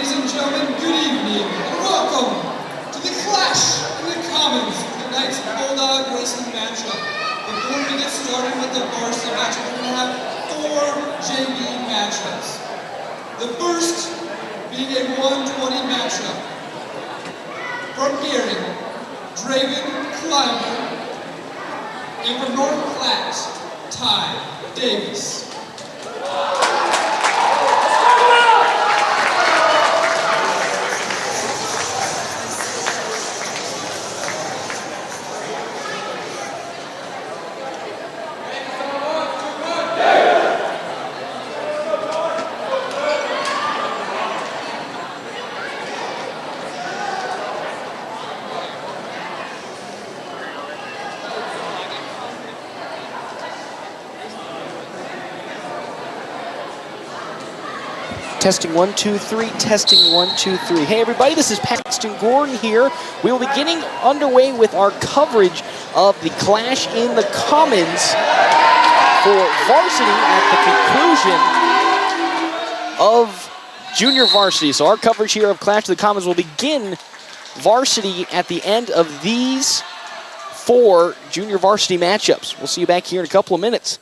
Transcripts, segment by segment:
Ladies and gentlemen, good evening, and welcome to the Clash in the Commons, tonight's Bulldog Wrestling matchup. Before we get started with the varsity matchup, we're going to have 4 JV matchups. The first being a 120 matchup. From Gary, Draven Climber, and from North Platte, Ty Davis. Testing 1, 2, 3, testing 1, 2, 3. Hey everybody, this is Paxton Gordon here. We will be getting underway with our coverage of the Clash in the Commons for varsity at the conclusion of junior varsity. So our coverage here of Clash in the Commons will begin varsity at the end of these 4 junior varsity matchups. We'll see you back here in a couple of minutes.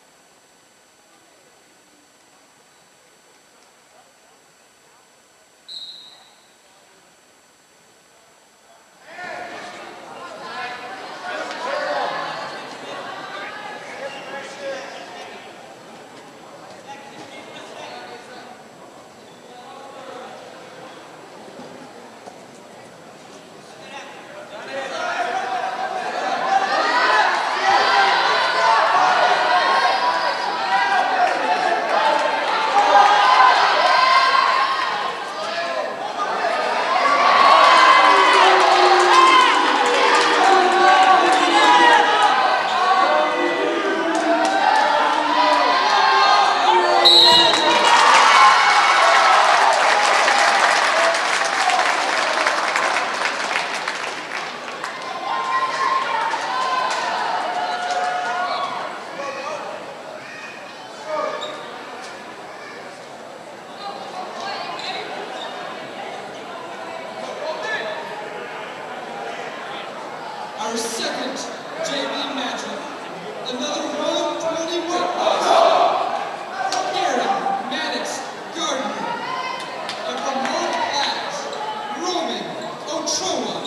Our second JV matchup, another 120 weight class. From Aaron, Maddox, Gardner, and from North Platte, Roman Ochoa.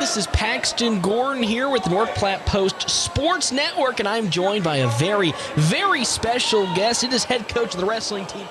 This is Paxton Gordon here with the North Platte Post Sports Network, and I'm joined by a very, very special guest. It is head coach of the wrestling team.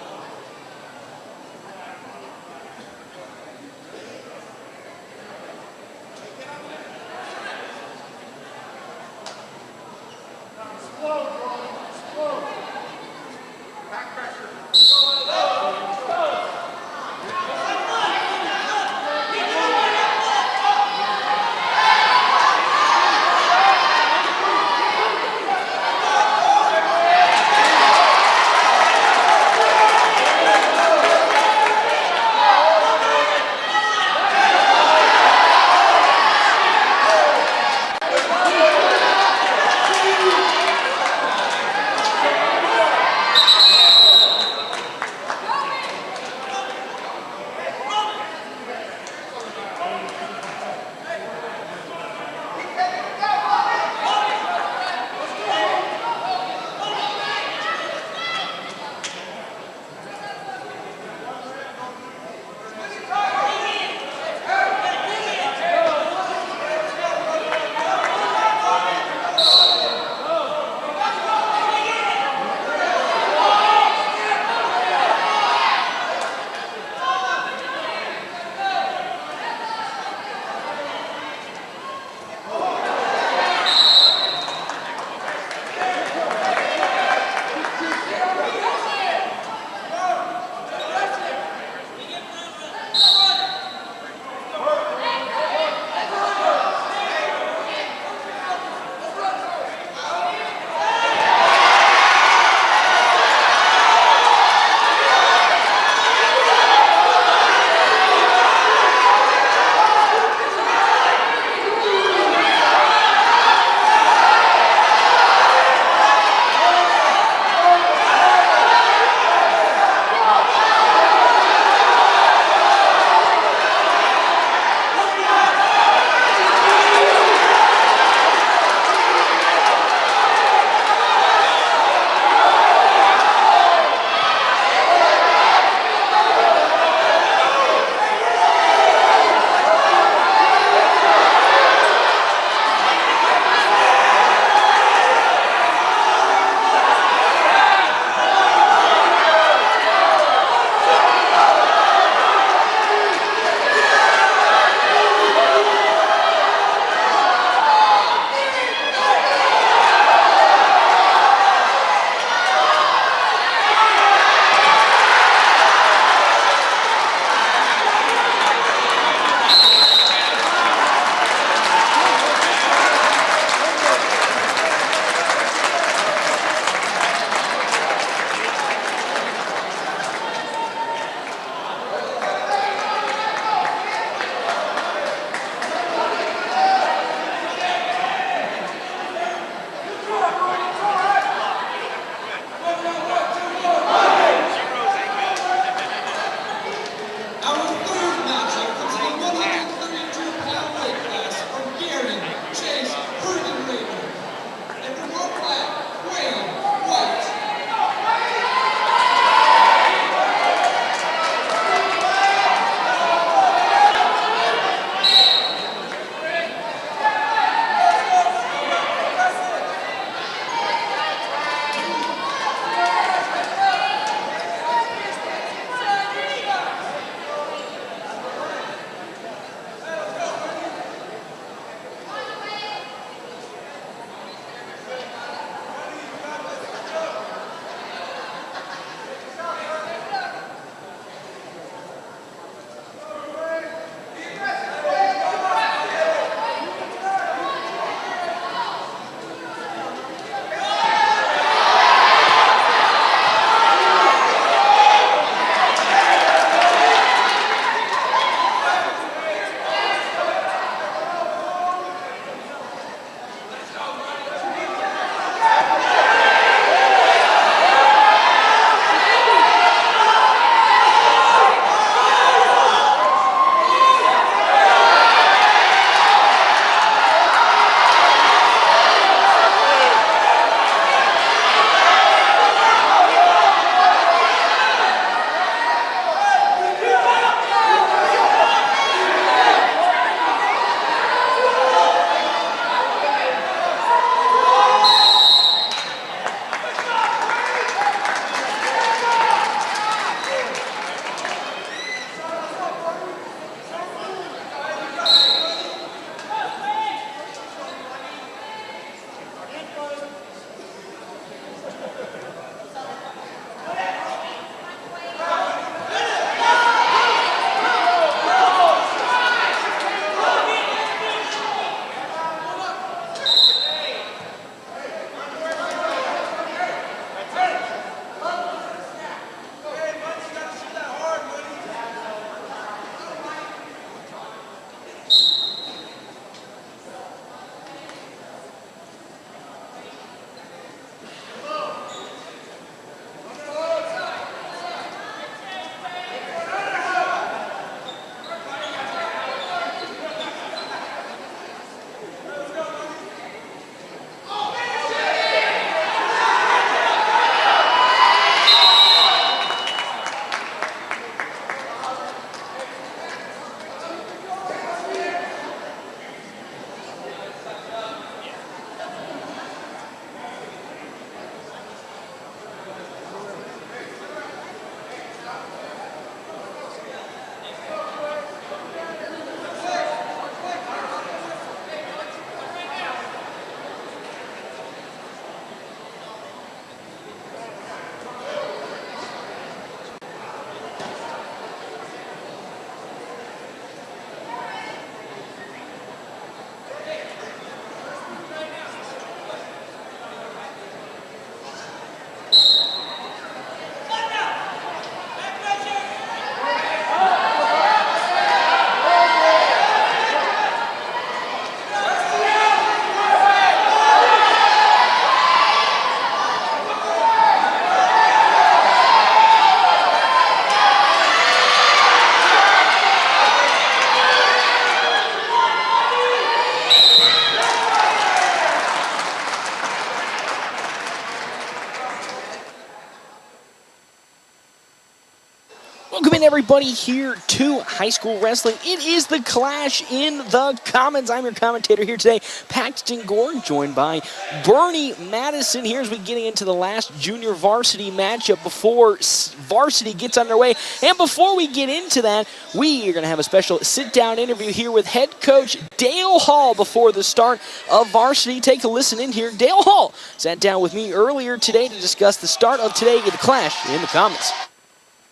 everybody, here to high school wrestling. It is the Clash in the Commons. I'm your commentator here today, Paxton Gore, joined by Bernie Madison here as we get into the last junior varsity matchup before varsity gets underway. And before we get into that, we are going to have a special sit-down interview here with head coach Dale Hall before the start of varsity. Take a listen in here. Dale Hall sat down with me earlier today to discuss the start of today in the Clash in the Commons.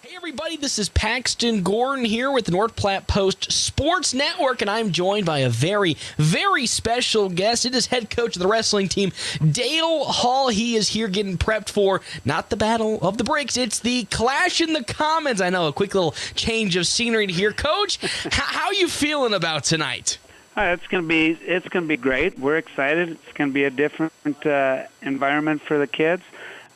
Hey everybody, this is Paxton Gordon here with the North Platte Post Sports Network, and I'm joined by a very, very special guest. It is head coach of the wrestling team, Dale Hall. He is here getting prepped for not the Battle of the Bricks, it's the Clash in the Commons. I know, a quick little change of scenery here. Coach, how you feeling about tonight? It's gonna be great. We're excited. It's gonna be a different environment for the kids.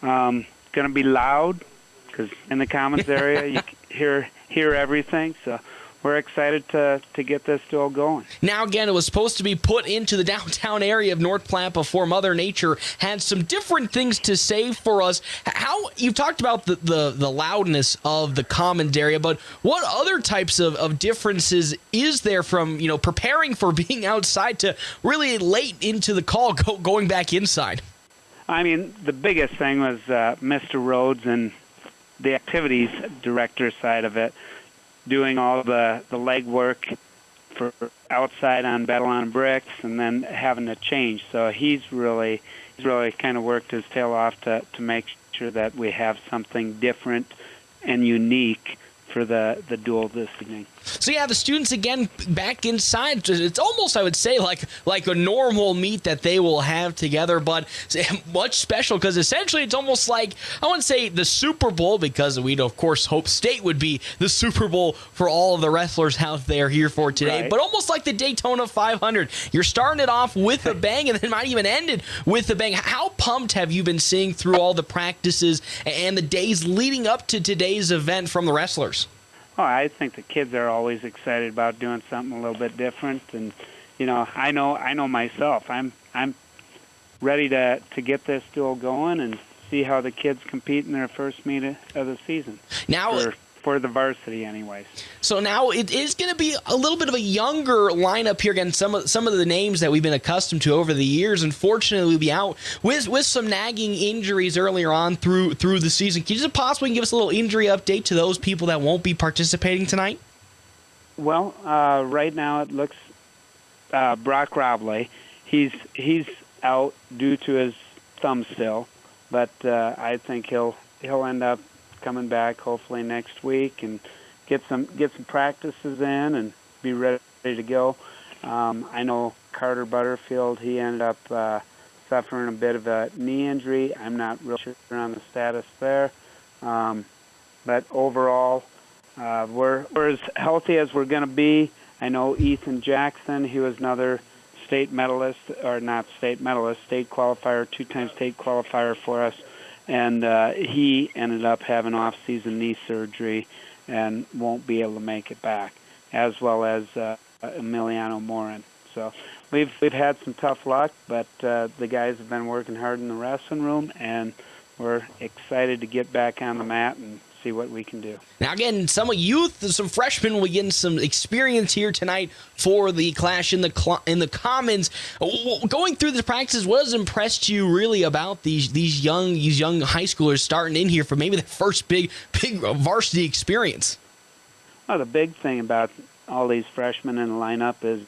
Gonna be loud, because in the Commons area you hear everything, so we're excited to get this duel going. Now again, it was supposed to be put into the downtown area of North Platte before Mother Nature had some different things to say for us. How you've talked about the loudness of the Commons area, but what other types of differences is there from preparing for being outside to really late into the call going back inside? I mean, the biggest thing was Mr. Rhodes and the activities director side of it, doing all the legwork for outside on Battle on Bricks, and then having to change. So he's really kind of worked his tail off to make sure that we have something different and unique for the duel this evening. So yeah, the students again back inside. It's almost, I would say, like a normal meet that they will have together, but much special because essentially it's almost like, I wouldn't say the Super Bowl, because we'd of course hope state would be the Super Bowl for all of the wrestlers out there here for today, right. But almost like the Daytona 500. You're starting it off with a bang and then might even end it with a bang. How pumped have you been seeing through all the practices and the days leading up to today's event from the wrestlers? Oh, I think the kids are always excited about doing something a little bit different, and I know myself. I'm ready to get this duel going and see how the kids compete in their first meet of the season. Now, for the varsity, anyways. So now it is going to be a little bit of a younger lineup here. Again, some of the names that we've been accustomed to over the years, unfortunately, will be out with some nagging injuries earlier on through the season. Can you just possibly give us a little injury update to those people that won't be participating tonight? Well, right now it looks Brock Robley. He's out due to his thumb still, but I think he'll end up coming back hopefully next week and get some practices in and be ready to go. I know Carter Butterfield, he ended up suffering a bit of a knee injury. I'm not real sure on the status there. But overall, we're as healthy as we're going to be. I know Ethan Jackson, he was another state medalist, or not state medalist, state qualifier, two-time state qualifier for us. And he ended up having off-season knee surgery and won't be able to make it back, as well as Emiliano Morin. So we've had some tough luck, but the guys have been working hard in the wrestling room, and we're excited to get back on the mat and see what we can do. Now again, some freshmen will be getting some experience here tonight for the Clash in the Commons. Going through the practices, what has impressed you really about these young high schoolers starting in here for maybe the first big varsity experience? Well, the big thing about all these freshmen in the lineup is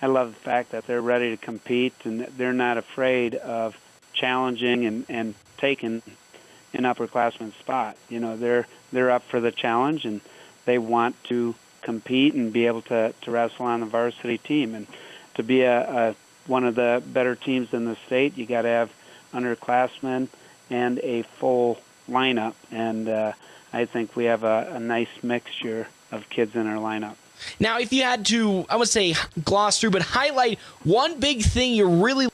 I love the fact that they're ready to compete and they're not afraid of challenging and taking an upperclassman spot. They're up for the challenge and they want to compete and be able to wrestle on the varsity team. And to be one of the better teams in the state, you got to have underclassmen and a full lineup. And I think we have a nice mixture of kids in our lineup. Now, if you had to, I would say, gloss through, but highlight one big thing you're really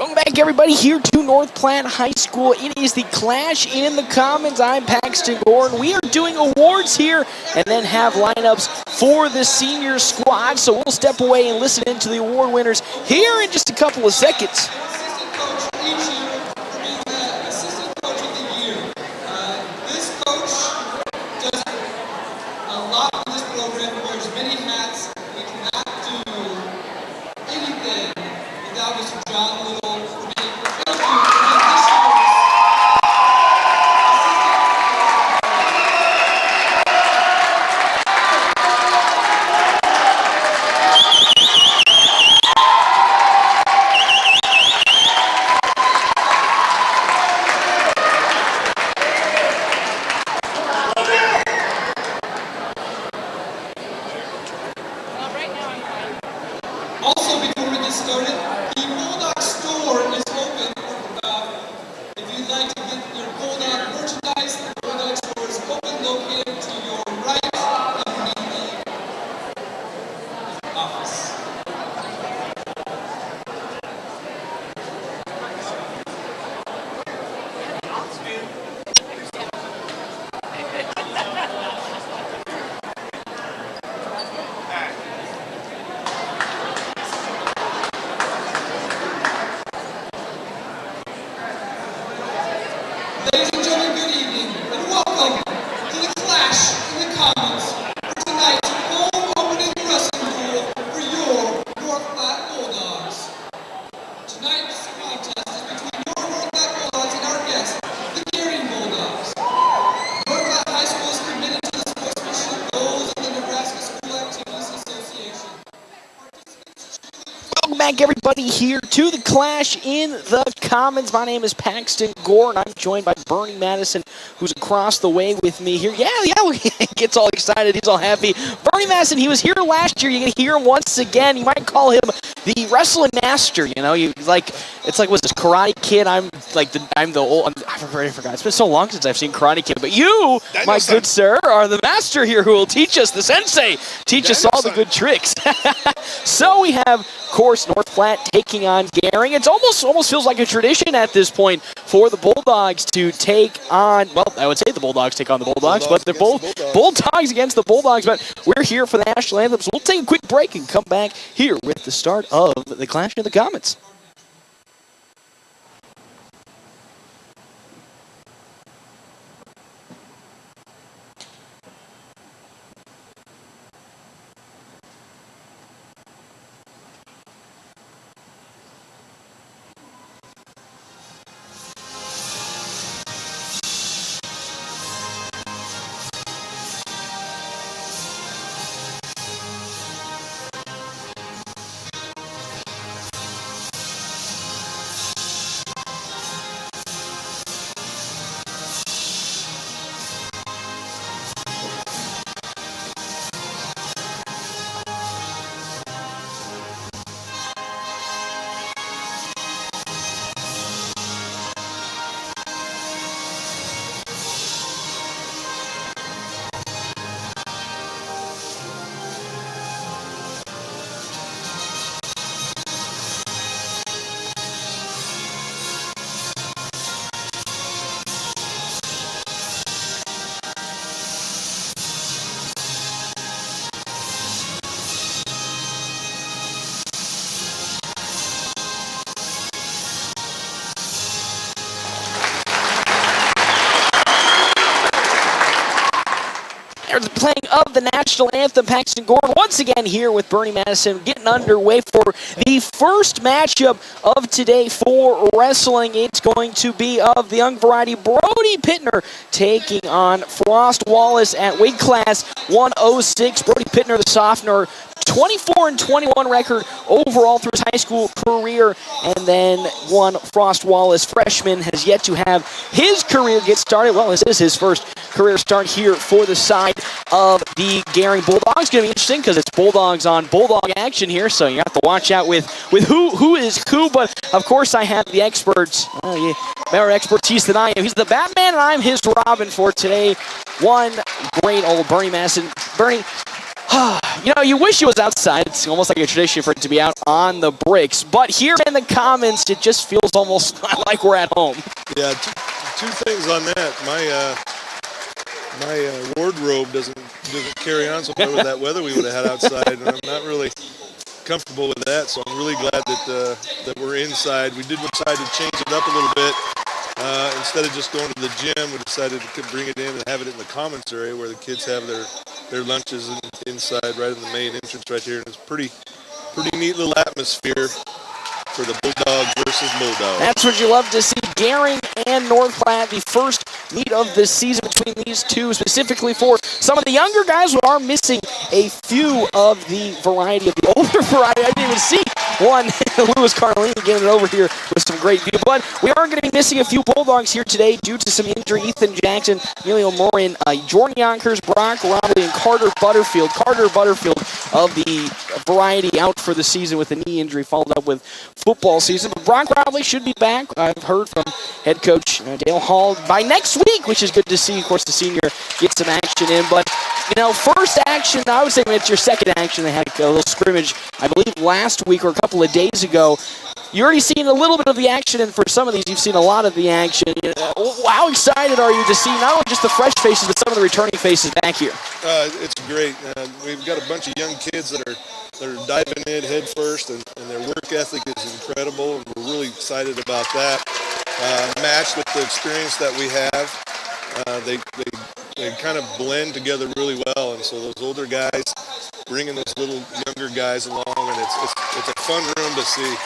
Welcome back, everybody, here to North Platte High School. It is the Clash in the Commons. I'm Paxton Gordon. We are doing awards here and then have lineups for the senior squad. So we'll step away and listen in to the award winners here in just a couple of seconds. Assistant coach each year for being the assistant coach of the year. This coach does a lot in this program, wears many hats. We cannot do anything without Mr. John Little for being thank you for being this year's Also, before we get started, the Bulldog store is open. If you'd like to get your Bulldog merchandise, the Bulldog store is open, located to your right underneath the office. Ladies and gentlemen, good evening, and welcome to the Clash in the Commons for tonight's home opening wrestling duel for your North Platte Bulldogs. Tonight's contest is between your North Platte Bulldogs and our guests, the Gearing Bulldogs. North Platte High School is committed to the sportsmanship goals of the Nebraska School Activities Association. Welcome back, everybody, here to the Clash in the Commons. My name is Paxton Gordon. I'm joined by Bernie Madison, who's across the way with me here. Yeah, he gets all excited. He's all happy. Bernie Madison, he was here last year. You're going to hear him once again. You might call him the wrestling master. You know, it's like, what's this, Karate Kid? I'm the old, I already forgot. It's been so long since I've seen Karate Kid. But you, my good sir, are the master here who will teach us, the sensei, teach us all the good tricks. So we have, of course, North Platte taking on Gehring. It's almost feels like a tradition at this point for the Bulldogs to take on, well, I would say the Bulldogs take on the Bulldogs, but they're both Bulldogs against the Bulldogs. But we're here for the national anthem, so we'll take a quick break and come back here with the start of the Clash in the Commons. The playing of the national anthem, Paxton Gordon once again here with Bernie Madison, getting underway for the first matchup of today for wrestling. It's going to be of the young variety, Brody Pittner taking on Frost Wallace at weight class 106. Brody Pittner, the sophomore, 24-21 record overall through his high school career, and then one Frost Wallace, freshman, has yet to have his career get started. Well, this is his first career start here for the side of the Gehring Bulldogs. It's going to be interesting because it's Bulldogs on Bulldog action here, so you have to watch out with who is who. But of course, I have the experts. Better expertise than I am. He's the Batman, and I'm his Robin for today. One great old Bernie Madison. Bernie. You know, you wish it was outside. It's almost like a tradition for it to be out on the bricks. But here in the Commons, it just feels almost like we're at home. Yeah, two things on that. My wardrobe doesn't carry on so well with that weather we would have had outside, and I'm not really comfortable with that. So I'm really glad that we're inside. We did decide to change it up a little bit. Instead of just going to the gym, we decided to bring it in and have it in the Commons area where the kids have their lunches inside, right in the main entrance right here. And it's pretty neat little atmosphere for the Bulldogs versus Bulldogs. That's what you love to see. Garing and North Platte, the first meet of the season between these two, specifically for some of the younger guys who are missing a few of the variety of the older variety. I didn't even see one. Lewis Carlini getting it over here with some great view. But we are going to be missing a few Bulldogs here today due to some injury. Ethan Jackson, Emilio Morin, Jordan Yonkers, Brock Robley, and Carter Butterfield. Carter Butterfield of the variety out for the season with a knee injury, followed up with football season. But Brock Robley should be back. I've heard from head coach Dale Hall by next week, which is good to see. Of course, the senior gets some action in. But, you know, first action, I would say it's your second action. They had a little scrimmage, I believe, last week or a couple of days ago. You're already seeing a little bit of the action, and for some of these, you've seen a lot of the action. How excited are you to see not only just the fresh faces, but some of the returning faces back here? It's great. We've got a bunch of young kids that are diving in head first, and their work ethic is incredible, and we're really excited about that. Matched with the experience that we have, they kind of blend together really well, and so those older guys bringing those little younger guys along, and it's a fun room to see.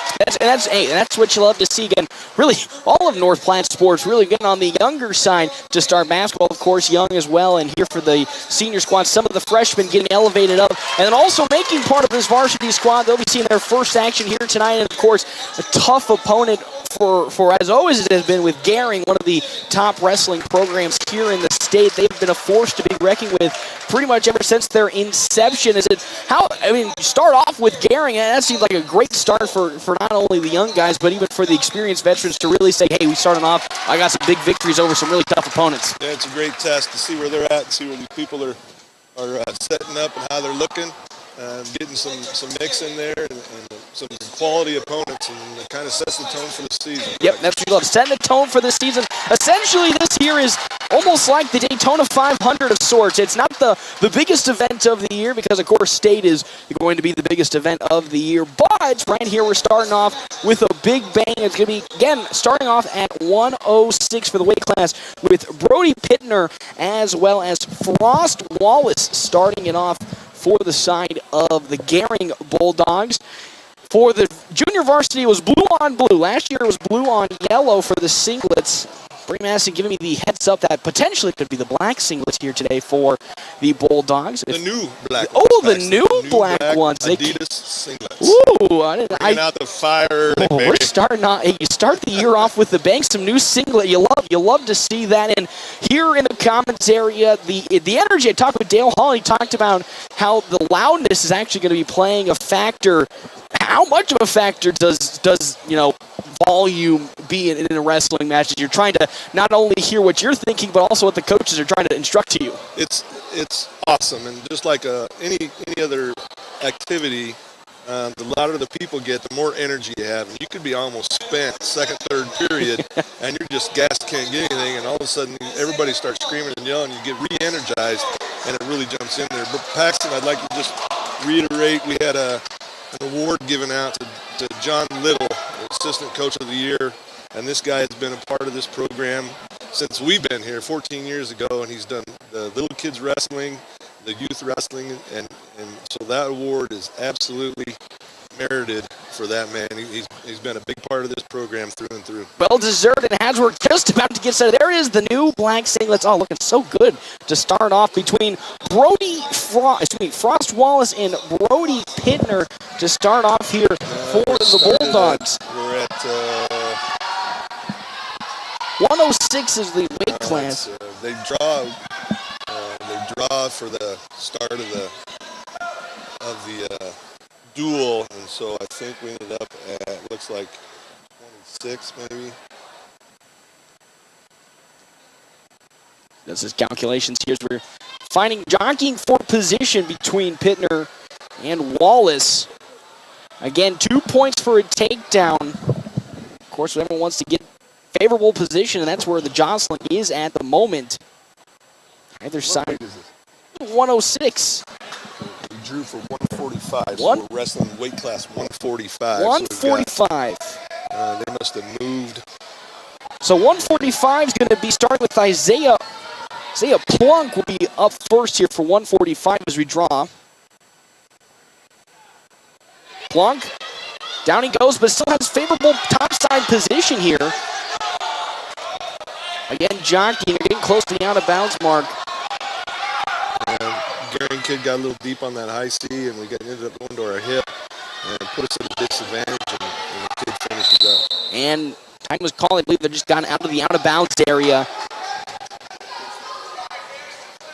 That's what you love to see. Again, really, all of North Platte sports really getting on the younger side to start basketball, of course, young as well. And here for the senior squad, some of the freshmen getting elevated up, and then also making part of this varsity squad. They'll be seeing their first action here tonight, and of course, a tough opponent for as always it has been with Garing, one of the top wrestling programs here in the state. They've been a force to be reckoned with pretty much ever since their inception. Start off with Garing, and that seems like a great start for not only the young guys, but even for the experienced veterans to really say, hey, we started off, I got some big victories over some really tough opponents. Yeah, it's a great test to see where they're at and see where these people are setting up and how they're looking. Getting some mix in there and some quality opponents, and it kind of sets the tone for the season. Yep, that's what you love. Setting the tone for the season. Essentially, this here is almost like the Daytona 500 of sorts. It's not the biggest event of the year because, of course, state is going to be the biggest event of the year. But right here, we're starting off with a big bang. It's going to be, again, starting off at 106 for the weight class with Brody Pittner as well as Frost Wallace starting it off for the side of the Garing Bulldogs. For the junior varsity, it was blue on blue. Last year, it was blue on yellow for the singlets. Bree Madison giving me the heads up that potentially could be the black singlets here today for the Bulldogs. The new black ones. Oh, the new black ones. Adidas singlets. Ooh, Bringing out the fire. We're starting off. Hey, you start the year off with the bank, some new singlet. You love to see that. And here in the Commons area, the energy. I talked with Dale Hall. He talked about how the loudness is actually going to be playing a factor. How much of a factor does volume be in a wrestling match? You're trying to not only hear what you're thinking, but also what the coaches are trying to instruct to you. It's awesome, and just like any other activity, the louder the people get, the more energy you have. And you could be almost spent second, third period, and you're just gassed, can't get anything, and all of a sudden everybody starts screaming and yelling. You get re-energized, and it really jumps in there. But Paxton, I'd like to just reiterate, we had an award given out to John Little, Assistant Coach of the Year, and this guy has been a part of this program since we've been here 14 years ago, and he's done the little kids wrestling, the youth wrestling, and so that award is absolutely merited for that man. He's been a big part of this program through and through. Well deserved, and as we're just about to get started, there is the new black singlets. Oh, looking so good to start off between Frost Wallace and Brody Pittner to start off here for the Bulldogs. We're at 106 is the weight class. They draw for the start of the duel, and so I think we ended up at, looks like 26 maybe. This is calculations here. We're jockeying for position between Pittner And Wallace, again, 2 points for a takedown. Of course, everyone wants to get favorable position, and that's where the jostling is at the moment. Either side. 106. We drew for 145. So we're wrestling weight class 145. 145. So they must have moved. So 145 is going to be starting with Isaiah Plunk will be up first here for 145 as we draw. Plunk, down he goes, but still has favorable topside position here. Again, jockeying, getting close to the out-of-bounds mark. Garing kid got a little deep on that high C, and we ended up going to our hip and put us at a disadvantage, and the kid finishes up. And time was called. I believe they're just gone out of the out-of-bounds area.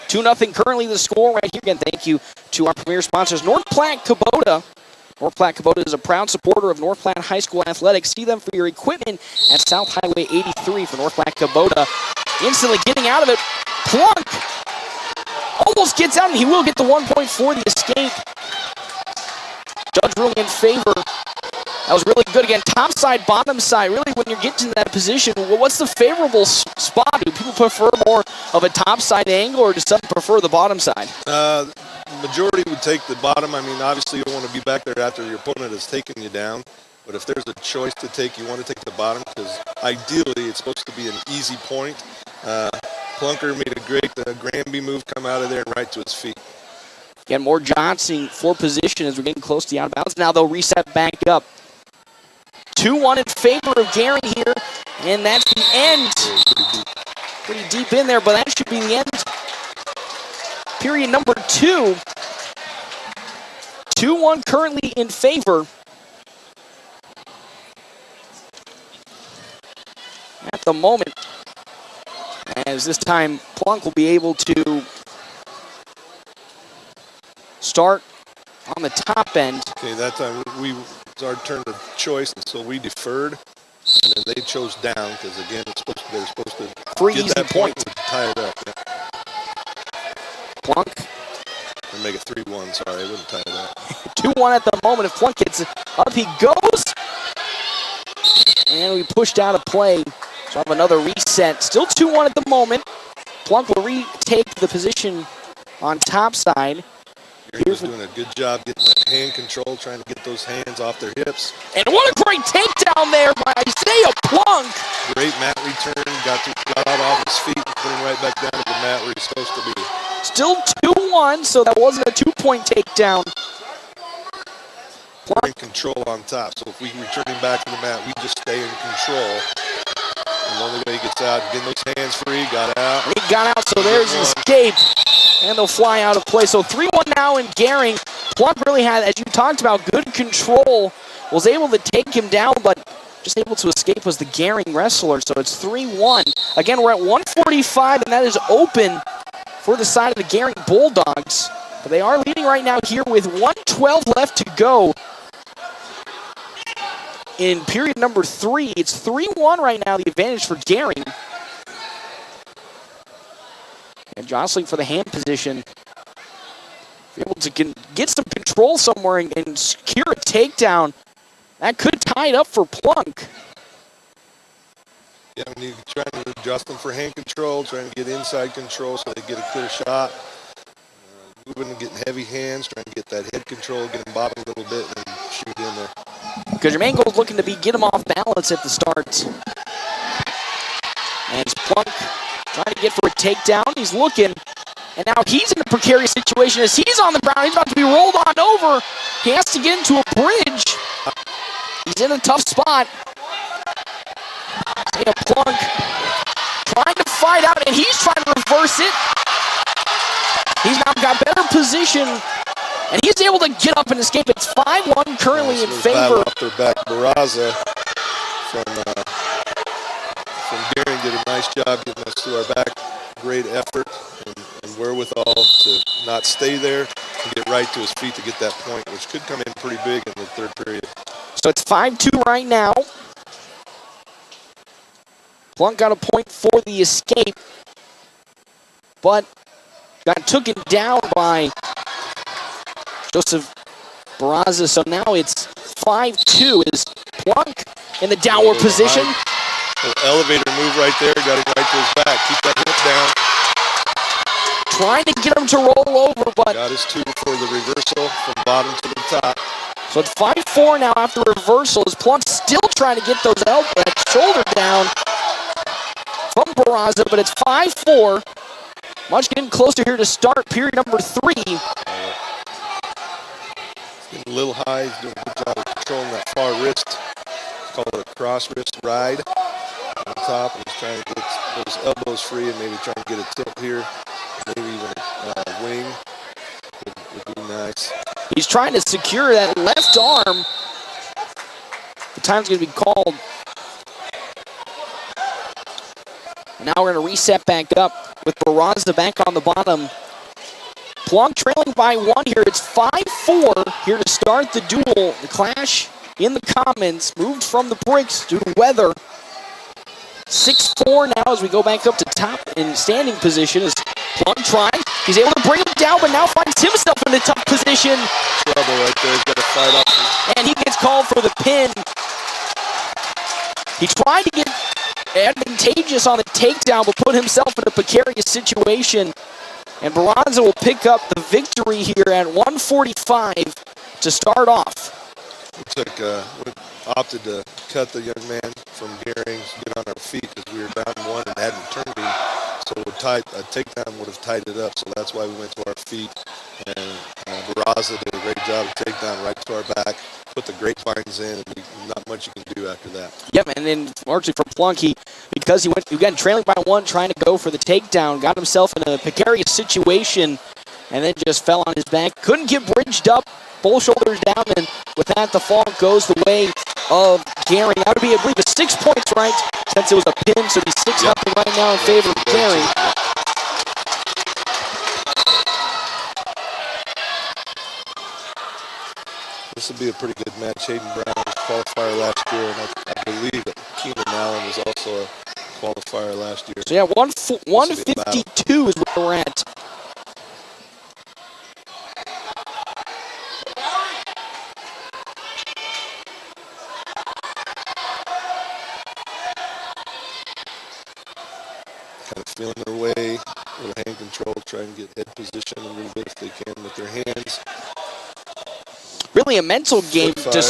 2-0 currently the score right here. Again, thank you to our premier sponsors, North Platte Kubota. North Platte Kubota is a proud supporter of North Platte High School athletics. See them for your equipment at South Highway 83 for North Platte Kubota. Instantly getting out of it. Plunk almost gets out, and he will get the 1 point for the escape. Judge ruling in favor. That was really good. Again, top side, bottom side. Really, when you're getting to that position, well, what's the favorable spot? Do people prefer more of a top side angle, or does some prefer the bottom side? Majority would take the bottom. I mean, obviously you don't want to be back there after your opponent has taken you down. But if there's a choice to take, you want to take the bottom, because ideally it's supposed to be an easy point. Plunker made a great Granby move, come out of there and right to his feet. Again, more Johnson for position as we're getting close to the out of bounds. Now they'll reset back up. 2-1 in favor of Garing here, and that's the end. Pretty deep in there, but that should be the end. Period number 2. 2-1 currently in favor. At the moment, as this time Plunk will be able to start on the top end. Okay, that time it was our turn of choice, and so we deferred, and then they chose down, because again, they're supposed to Free get easy that point point. and tie it up. Yeah. Plunk. Or make it 3-1, sorry, I wouldn't tie it up. 2-1 at the moment. If Plunk gets up, he goes. And we pushed out of play. So have another reset. Still 2-1 at the moment. Plunk will retake the position on top side. He's doing a good job getting that hand control, trying to get those hands off their hips. And what a great takedown there by Isaiah Plunk. Great mat return, got out off his feet, put him right back down to the mat where he's supposed to be. Still 2-1, so that wasn't a 2-point takedown. We're in control on top, so if we return him back to the mat, we just stay in control. And the only way he gets out, getting those hands free, got out. And he got out, so there's an escape. And they'll fly out of play. So 3-1 now in Garing. Plunk really had, as you talked about, good control. Was able to take him down, but just able to escape was the Garing wrestler. So it's 3-1. Again, we're at 145, and that is open for the side of the Garing Bulldogs. But they are leading right now here with 1:12 left to go. In period number 3, it's 3-1 right now, the advantage for Garing. And jostling for the hand position. Be able to get some control somewhere and secure a takedown. That could tie it up for Plunk. Yeah, when you're trying to adjust them for hand control, trying to get inside control so they get a clear shot. Moving and getting heavy hands, trying to get that head control, get them bobbing a little bit, and then shoot in there. Because your main goal is looking to be get him off balance at the start. And it's Plunk trying to get for a takedown. He's looking, and now he's in a precarious situation as he's on the ground. He's about to be rolled on over. He has to get into a bridge. He's in a tough spot. Plunk trying to fight out, and he's trying to reverse it. He's now got better position, and he's able to get up and escape. It's 5-1 currently in favor. Off their back, Barraza from Garing did a nice job getting us to our back. Great effort and wherewithal to not stay there and get right to his feet to get that point, which could come in pretty big in the third period. So it's 5-2 right now. Plunk got a point for the escape, but got taken down by Joseph Barraza. So now it's 5-2 as Plunk in the downward position. Little elevator move right there. Got him right to his back. Keep that hip down. Trying to get him to roll over, but Got his 2 for the reversal from bottom to the top. so it's 5-4 now after reversal as Plunk still trying to get that shoulder down from Barraza, but it's 5-4. Much getting closer here to start period number 3. He's getting a little high. He's doing a good job of controlling that far wrist. It's called a cross wrist ride on top. And he's trying to get those elbows free and maybe trying to get a tilt here. Maybe even a wing would be nice. He's trying to secure that left arm. The time's going to be called. And now we're going to reset back up with Barraza back on the bottom. Plunk trailing by 1 here. It's 5-4 here to start the duel. The clash in the Commons moved from the bricks due to weather. 6-4 now as we go back up to top in standing position as Plunk trying. He's able to bring him down, but now finds himself in a tough position. Trouble right there. He's got to fight off. And he gets called for the pin. He tried to get advantageous on the takedown, but put himself in a precarious situation. And Barraza will pick up the victory here at 145 to start off. We opted to cut the young man from Gearing, get on our feet because we were down 1 and hadn't turned him. So a takedown would have tightened it up. So that's why we went to our feet. And Barraza did a great job of takedown right to our back. Put the grapevines in, and not much you can do after that. Yep, and then largely for Plunk, because he got trailing by 1, trying to go for the takedown, got himself in a precarious situation, and then just fell on his back. Couldn't get bridged up, both shoulders down, and with that, the fall goes the way of Gehring. That would be, I believe, 6 points, right? Since it was a pin, so it'd be 6-0 right now in favor of Gehring. This will be a pretty good match. Hayden Brown was a qualifier last year, and I believe that Keenan Allen was also a qualifier last year. So yeah, 152 is where we're at. Kind of feeling their way, a little hand control, trying to get head position a little bit if they can with their hands. Really a mental game to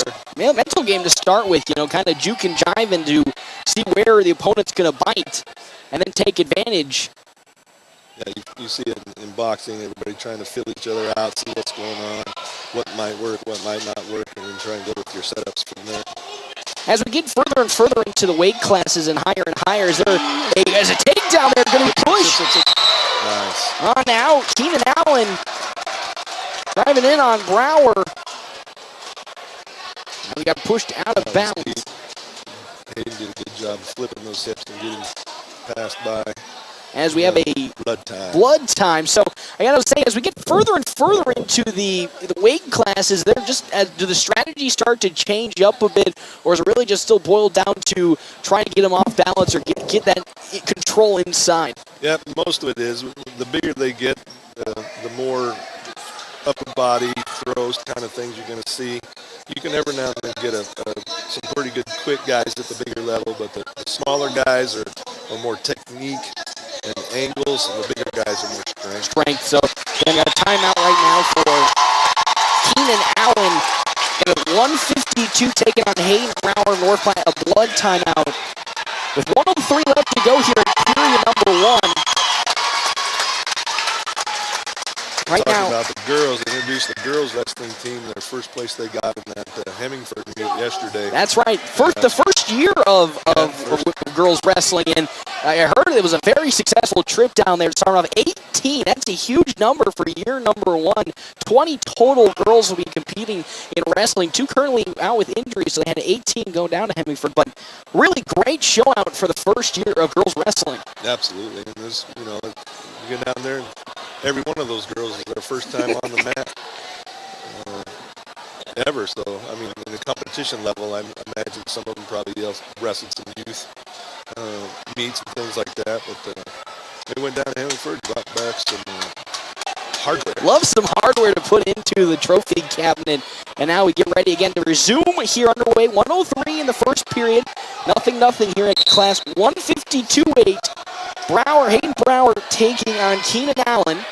start with, kind of juke and jive and to see where the opponent's going to bite and then take advantage. Yeah, you see it in boxing, everybody trying to feel each other out, see what's going on, what might work, what might not work, and then try and go with your setups from there. As we get further and further into the weight classes and higher, is there as a takedown there going to be pushed? Nice. On out, Keenan Allen driving in on Brower. And we got pushed out of bounds. Hayden did a good job of flipping those hips and getting passed by. As we have a blood time. So I gotta say, as we get further and further into the weight classes, they're just do the strategies start to change up a bit, or is it really just still boiled down to trying to get them off balance or get that control inside? Yeah, most of it is. The bigger they get, the more upper body throws kind of things you're going to see. You can every now and then get some pretty good quick guys at the bigger level, but the smaller guys are more technique and angles, and the bigger guys are more strength. So we got a timeout right now for Keenan Allen. And at 1:52 taking on Hayden Brower, North Platte, a blood timeout. With 1:03 left to go here in period number 1. Right now, about the girls, they introduced the girls wrestling team. Their first place they got in that Hemingford meet yesterday. That's right. The first year of girls wrestling, and I heard it was a very successful trip down there. Starting off 18. That's a huge number for year number 1. 20 total girls will be competing in wrestling. 2 currently out with injuries, so they had 18 go down to Hemingford. But really great show out for the first year of girls wrestling. Absolutely, and this, you get down there, and every one of those girls is their first time on the mat ever. So, I mean, in the competition level, I imagine some of them probably wrestled some youth meets and things like that. But they went down to Hemingford, got back some hardware. Love some hardware to put into the trophy cabinet. And now we get ready again to resume here underway. 1:03 in the first period. Nothing here at class 152-8. Hayden Brower taking on Keenan Allen.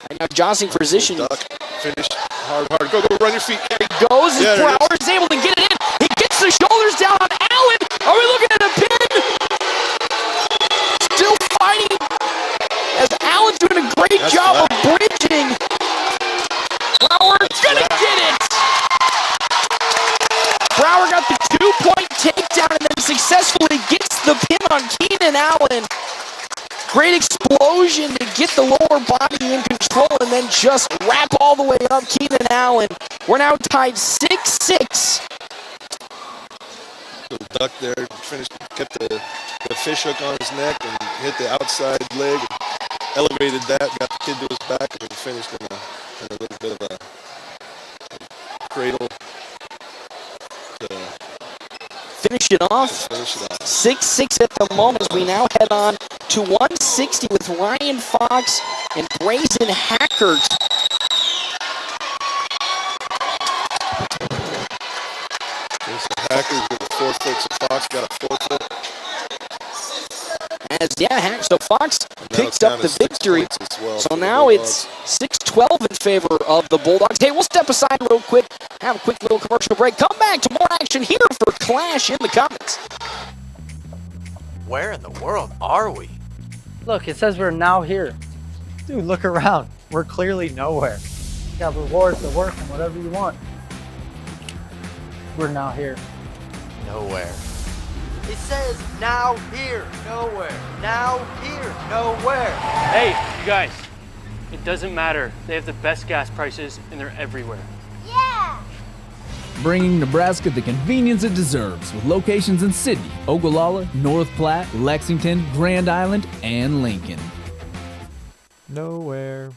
And now jostling for position. Duck, finish, hard, go, run your feet. There he goes, as Brower is able to get it in. He gets the shoulders down on Allen. Are we looking at a pin? Still fighting as Allen's doing a great job of bridging. Brower's gonna get it. Brower got the 2-point takedown and then successfully gets the pin on Keenan Allen. Great explosion to get the lower body in control and then just wrap all the way up Keenan Allen. We're now tied 6-6. Little duck there, finished, kept the fish hook on his neck and hit the outside leg, elevated that, got the kid to his back, and then finished in a little bit of a cradle to Finish it off. 6-6 at the moment as we now head on to 160 with Ryan Fox and Brazen Hackert. Hackers with a 4 foot, so Fox got a 4 foot. So Fox picks up the victory. Well, so now it's 6-12 in favor of the Bulldogs. Hey, we'll step aside real quick, have a quick little commercial break. Come back to more action here for Clash in the Commons. Where in the world are we? Look, it says we're now here. Dude, look around. We're clearly nowhere. You got rewards to work and whatever you want. We're now here. Nowhere. It says now here, nowhere. Now here, nowhere. Hey, you guys. It doesn't matter. They have the best gas prices and they're everywhere. Yeah! Bringing Nebraska the convenience it deserves with locations in Sidney, Ogallala, North Platte, Lexington, Grand Island, and Lincoln. Nowhere.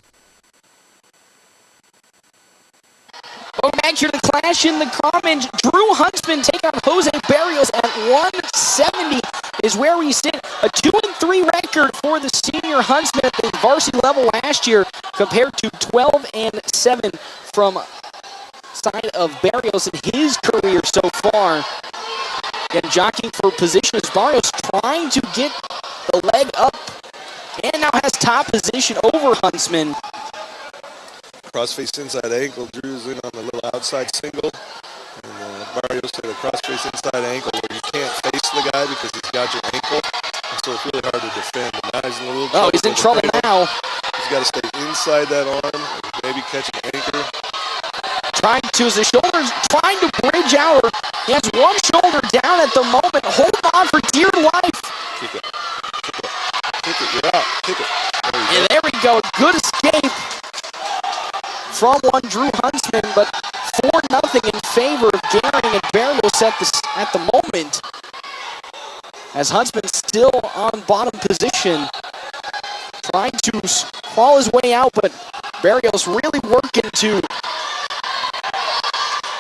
Welcome back here to Clash in the Commons. Drew Huntsman take on Jose Barrios at 170 is where we sit. A 2-3 record for the senior Huntsman at the varsity level last year compared to 12-7 from side of Barrios in his career so far. Again, jockeying for position as Barrios trying to get the leg up and now has top position over Huntsman. Crossface inside ankle, Drew's in on the little outside single. And Barrios hit a crossface inside ankle where you can't face the guy because he's got your ankle. And so it's really hard to defend. And now he's in a little trouble. Oh, he's in trouble now. He's got to stay inside that arm, maybe catch an anchor. Trying to, as the shoulders, trying to bridge out. He has one shoulder down at the moment. Hold on for dear life. Kick it. Kick it. You're out. Kick it. And there we go. Good escape from one Drew Huntsman, but 4-0 in favor of Gehring and Barrios at the moment. As Huntsman still on bottom position, trying to crawl his way out, but Barrios really working to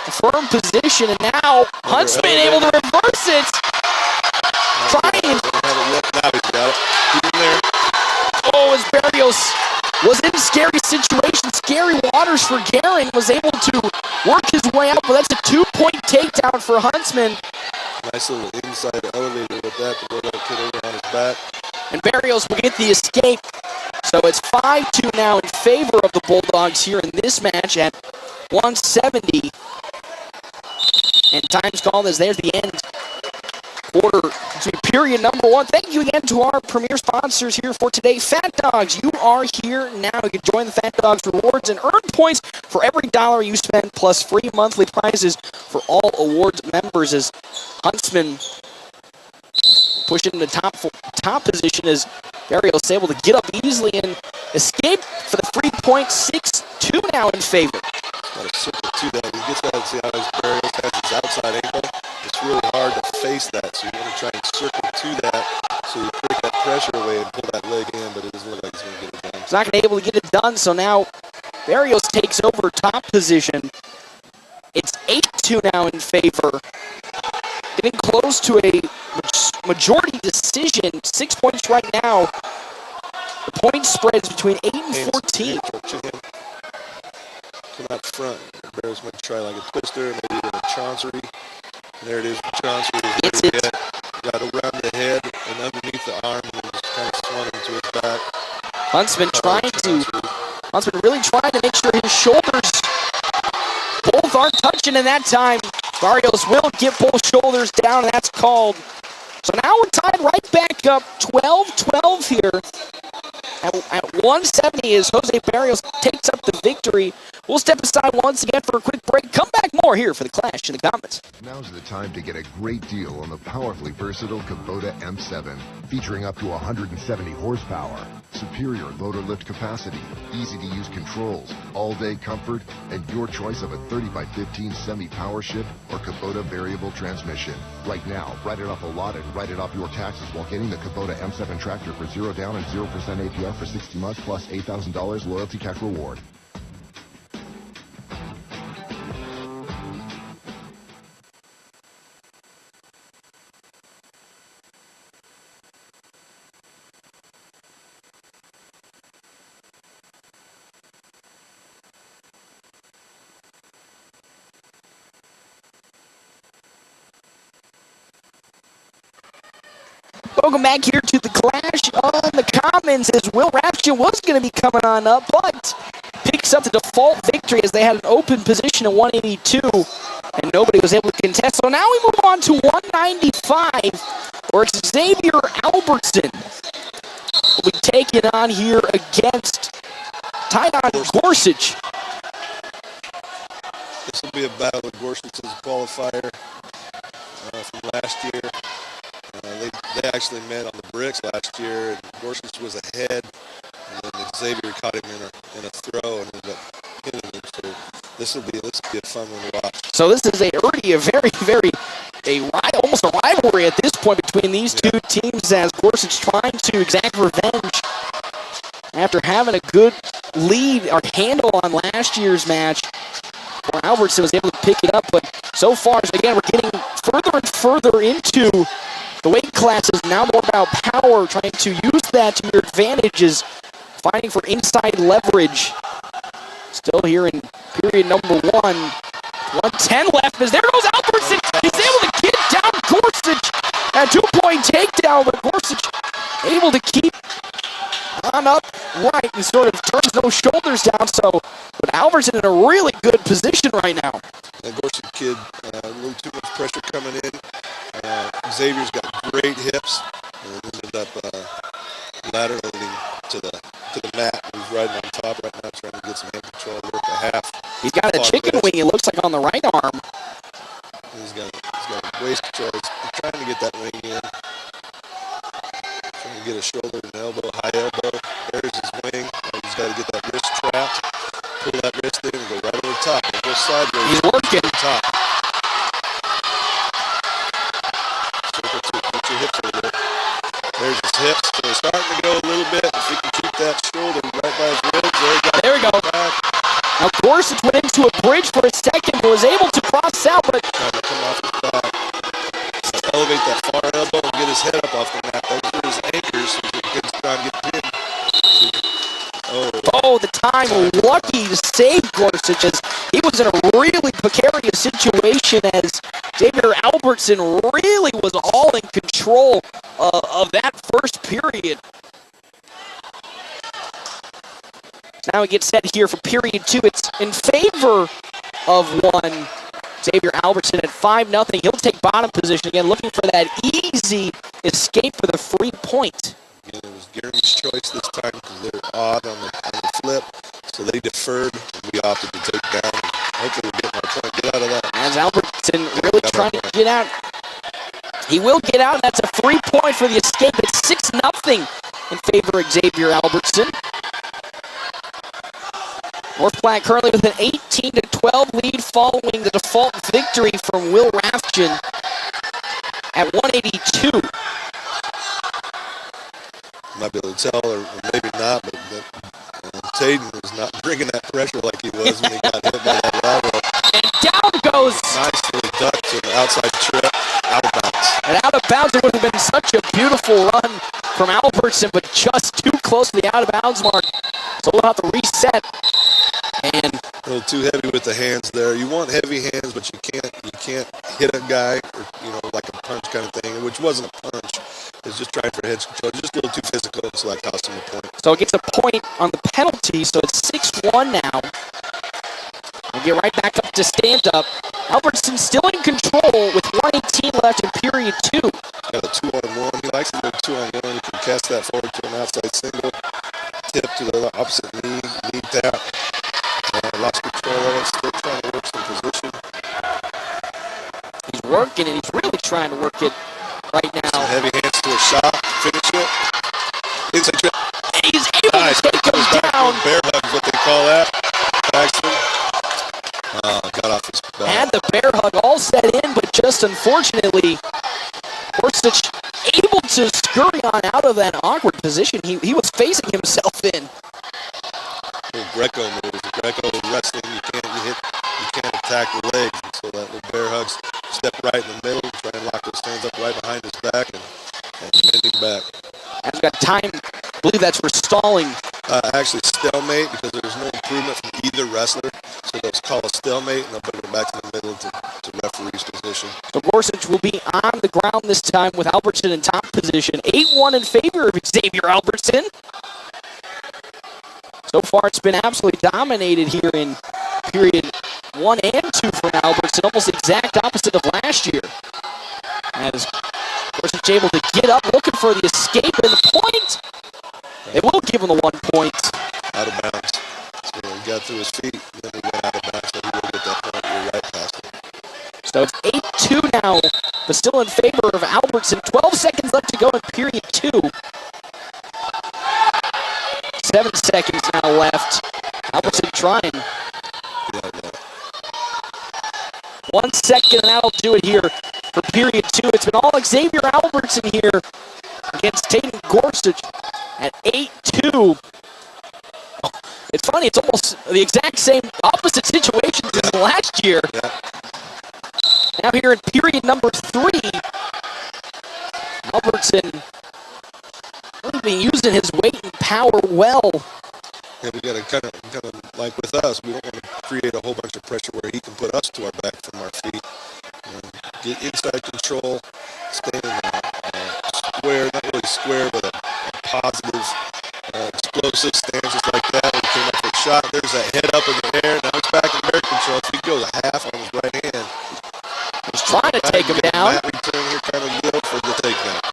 a firm position, and now Huntsman able to reverse it. Trying. Now he's got it. He's in there. Oh, as Barrios was in a scary situation, scary waters for Gehring, was able to work his way out, but that's a 2-point takedown for Huntsman. Nice little inside elevator with that to blow that kid over on his back. And Barrios will get the escape. So it's 5-2 now in favor of the Bulldogs here in this match at 170. And time's called as there's the end. Period number 1. Thank you again to our premier sponsors here for today. Fat Dogs, you are here now. You can join the Fat Dogs rewards and earn points for every dollar you spend, plus free monthly prizes for all awards members as Huntsman pushing the top position as Barrios able to get up easily and escape for the 3-point. 6-2 now in favor. Got to circle to that. He gets that. See how his Barrios has his outside ankle? It's really hard to face that, so you want to try and circle to that so you break that pressure away and pull that leg in, but it doesn't look like he's going to get it done. He's not going to be able to get it done, so now Barrios takes over top position. It's 8-2 now in favor. Getting close to a majority decision. 6 points right now The point spread is between 8 and Hands, 14. chin. Come out front. Barrios might try like a twister, maybe even a chancery. And there it is, Chancery. Gets it. Got around the head and underneath the arm, and just kind of swung him to his back. Huntsman really trying to make sure his shoulders both aren't touching in that time. Barrios will get both shoulders down, and that's called. So now we're tied right back up, 12-12 here. At 170 as Jose Barrios takes up the victory. We'll step aside once again for a quick break. Come back more here for the Clash in the Commons. Now's the time to get a great deal on the powerfully versatile Kubota M7, featuring up to 170 horsepower, superior loader lift capacity, easy-to-use controls, all-day comfort, and your choice of a 30x15 semi-power shift or Kubota variable transmission. Right now, write it off a lot and write it off your taxes while getting the Kubota M7 tractor for 0 down and 0% APR for 60 months plus $8,000 loyalty cash reward. Welcome back here to the Clash on the Commons as Will Raption was going to be coming on up, but picks up the default victory as they had an open position at 182, and nobody was able to contest. So now we move on to 195, where Xavier Albertson will be taking on here against Tyon Gorsuch. This will be a battle with Gorsuch as a qualifier from last year. They actually met on the bricks last year, and Gorsuch was ahead, and then Xavier caught him in a throw and ended up hitting him. So this will be a fun one to watch. So this is already almost a rivalry at this point between these two teams, as Gorsuch trying to exact revenge after having a good lead or handle on last year's match, where Albertson was able to pick it up. But so far, again, we're getting further and further into the weight classes, now more about power, trying to use that to your advantages, fighting for inside leverage. Still here in period number 1. 110 left as there goes Albertson. He's able to get down Gorsuch. A 2-point takedown, but Gorsuch able to keep on up right and sort of turns those shoulders down. So, but Albertson in a really good position right now. The Gorsuch kid, a little too much pressure coming in. Xavier's got great hips, and ended up lateraling to the mat. He's riding on top right now, trying to get some hand control, work a half. He's got a chicken wing, it looks like, on the right arm. He's got waist control. He's trying to get that wing in. Trying to get a shoulder and elbow, high elbow. There's his wing. He's got to get that wrist trapped, pull that wrist in, and go right over the top. And go sideways. He's working. Top. Put your hips over there. There's his hips. So they're starting to go a little bit. If he can keep that shoulder right by his ribs, there we go. Now Gorsuch went into a bridge for a second, but was able to cross out, but trying to come off his back. So elevate that far elbow and get his head up off the mat. Those are his anchors, so he can try and get pinned. Oh, the time lucky to save Gorsuch, as he was in a really precarious situation, as Xavier Albertson really was all in control of that first period. Now we get set here for period 2. It's in favor of one Xavier Albertson at 5-0. He'll take bottom position again, looking for that easy escape for the free point. Again, it was Gary's choice this time because they're odd on the flip, so they deferred, and we opted to take down. Hopefully we'll get our point, get out of that. As Albertson really trying to get out. He will get out, and that's a free point for the escape. It's 6-0 in favor of Xavier Albertson. North Platte currently with an 18-12 lead following the default victory from Will Rafton at 182. Might be able to tell, or maybe not, but Taden was not bringing that pressure like he was when he got hit by that lateral. And down goes. Nicely ducked to the outside trip, out of bounds. And out of bounds. bounds. It would have been such a beautiful run from Albertson, but just too close to the out-of-bounds mark. So we'll have to reset. And A little too heavy with the hands there. You want heavy hands, but you can't hit a guy, or like a punch kind of thing, which wasn't a punch. It was just trying for head control. Just a little too physical, so that cost him a point. so it gets a point on the penalty, so it's 6-1 now. We'll get right back up to stand-up. Albertson still in control with 1:18 left in period 2. Got a 2-on-1. He likes to go 2-on-1. He can cast that forward to an outside single, tip to the opposite knee tap. Lost control of it, still trying to work some position. He's working, and he's really trying to work it right now. Some heavy hands to a shot, finish it. Inside trip. And he's able to take him down. Bear hug is what they call that. Paxton. Got off his back. Had the bear hug all set in, but just unfortunately, Gorsuch able to scurry on out of that awkward position he was facing himself in. Little Greco moves. Greco wrestling, you can't attack the legs. So that little bear hugs, step right in the middle, try and lock those hands up right behind his back and bend him back. And we've got time, I believe that's for stalling. Actually stalemate, because there's no improvement from either wrestler. So they'll call a stalemate and they'll put it back in the middle to referee's position. So Gorsuch will be on the ground this time with Albertson in top position. 8-1 in favor of Xavier Albertson. So far, it's been absolutely dominated here in period 1 and 2 for Albertson, almost the exact opposite of last year. As Gorsuch able to get up, looking for the escape and the point. They will give him the 1 point. Out of bounds. So he got through his feet, and then he went out of bounds, so he will get that point. You're right past it. So it's 8-2 now, but still in favor of Albertson. 12 seconds left to go in period 2. 7 seconds now left. Albertson trying. 1 second, and that'll do it here for period 2. It's been all Xavier Albertson here against Tatum Gorsuch at 8-2. It's funny, it's almost the exact same opposite situation as last year. Yeah. Now here in period number 3, Albertson really been using his weight and power well. Yeah, we got to kind of like with us, we don't want to create a whole bunch of pressure where he can put us to our back from our feet. Get inside control, stay in square, not really square, but a positive, explosive stance just like that. When he came up for a shot, there's that head up in the air. Now he's back in bear control. So he goes a half on his right hand. He's trying to take him down. Mat return here, kind of yield for the takedown.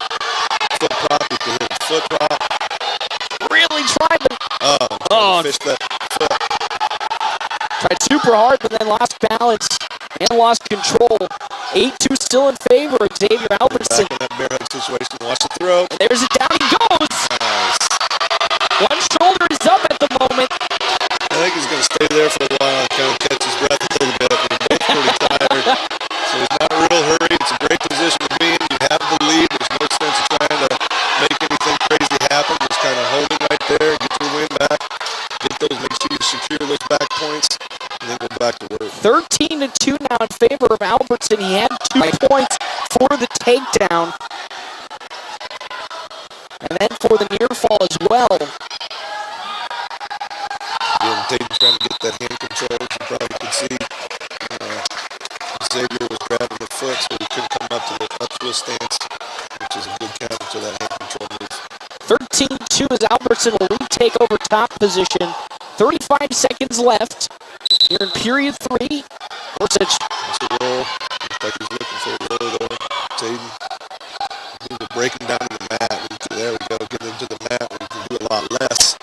Foot prop, you can hit a foot prop. Really tried, but Fish that foot. tried super hard, but then lost balance and lost control. 8-2 still in favor of Xavier Albertson. Back in that bear hug situation, watch the throw. And there's it, down he goes. Nice. One shoulder is up at the moment. I think he's going to stay there for a while and kind of catch his breath a little bit. They're both pretty tired, so he's not in a real hurry. It's a great position to be in. You have the lead. There's no sense of trying to make anything crazy happen. Just kind of holding right there, get your win back, get those, make sure you secure those back points, and then go back to work. 13-2 now in favor of Albertson. He had 2 points for the takedown. And then for the near fall as well. Again, Tatum trying to get that hand control. As you probably could see, Xavier was grabbing the foot, so he couldn't come up to a stance, which is a good counter to that hand control move. 13-2 as Albertson will retake over top position. 35 seconds left here in period 3. Gorsuch. That's a roll. Looks like he's looking for a roll though. Tatum. We need to break him down to the mat. There we go. Get him to the mat where you can do a lot less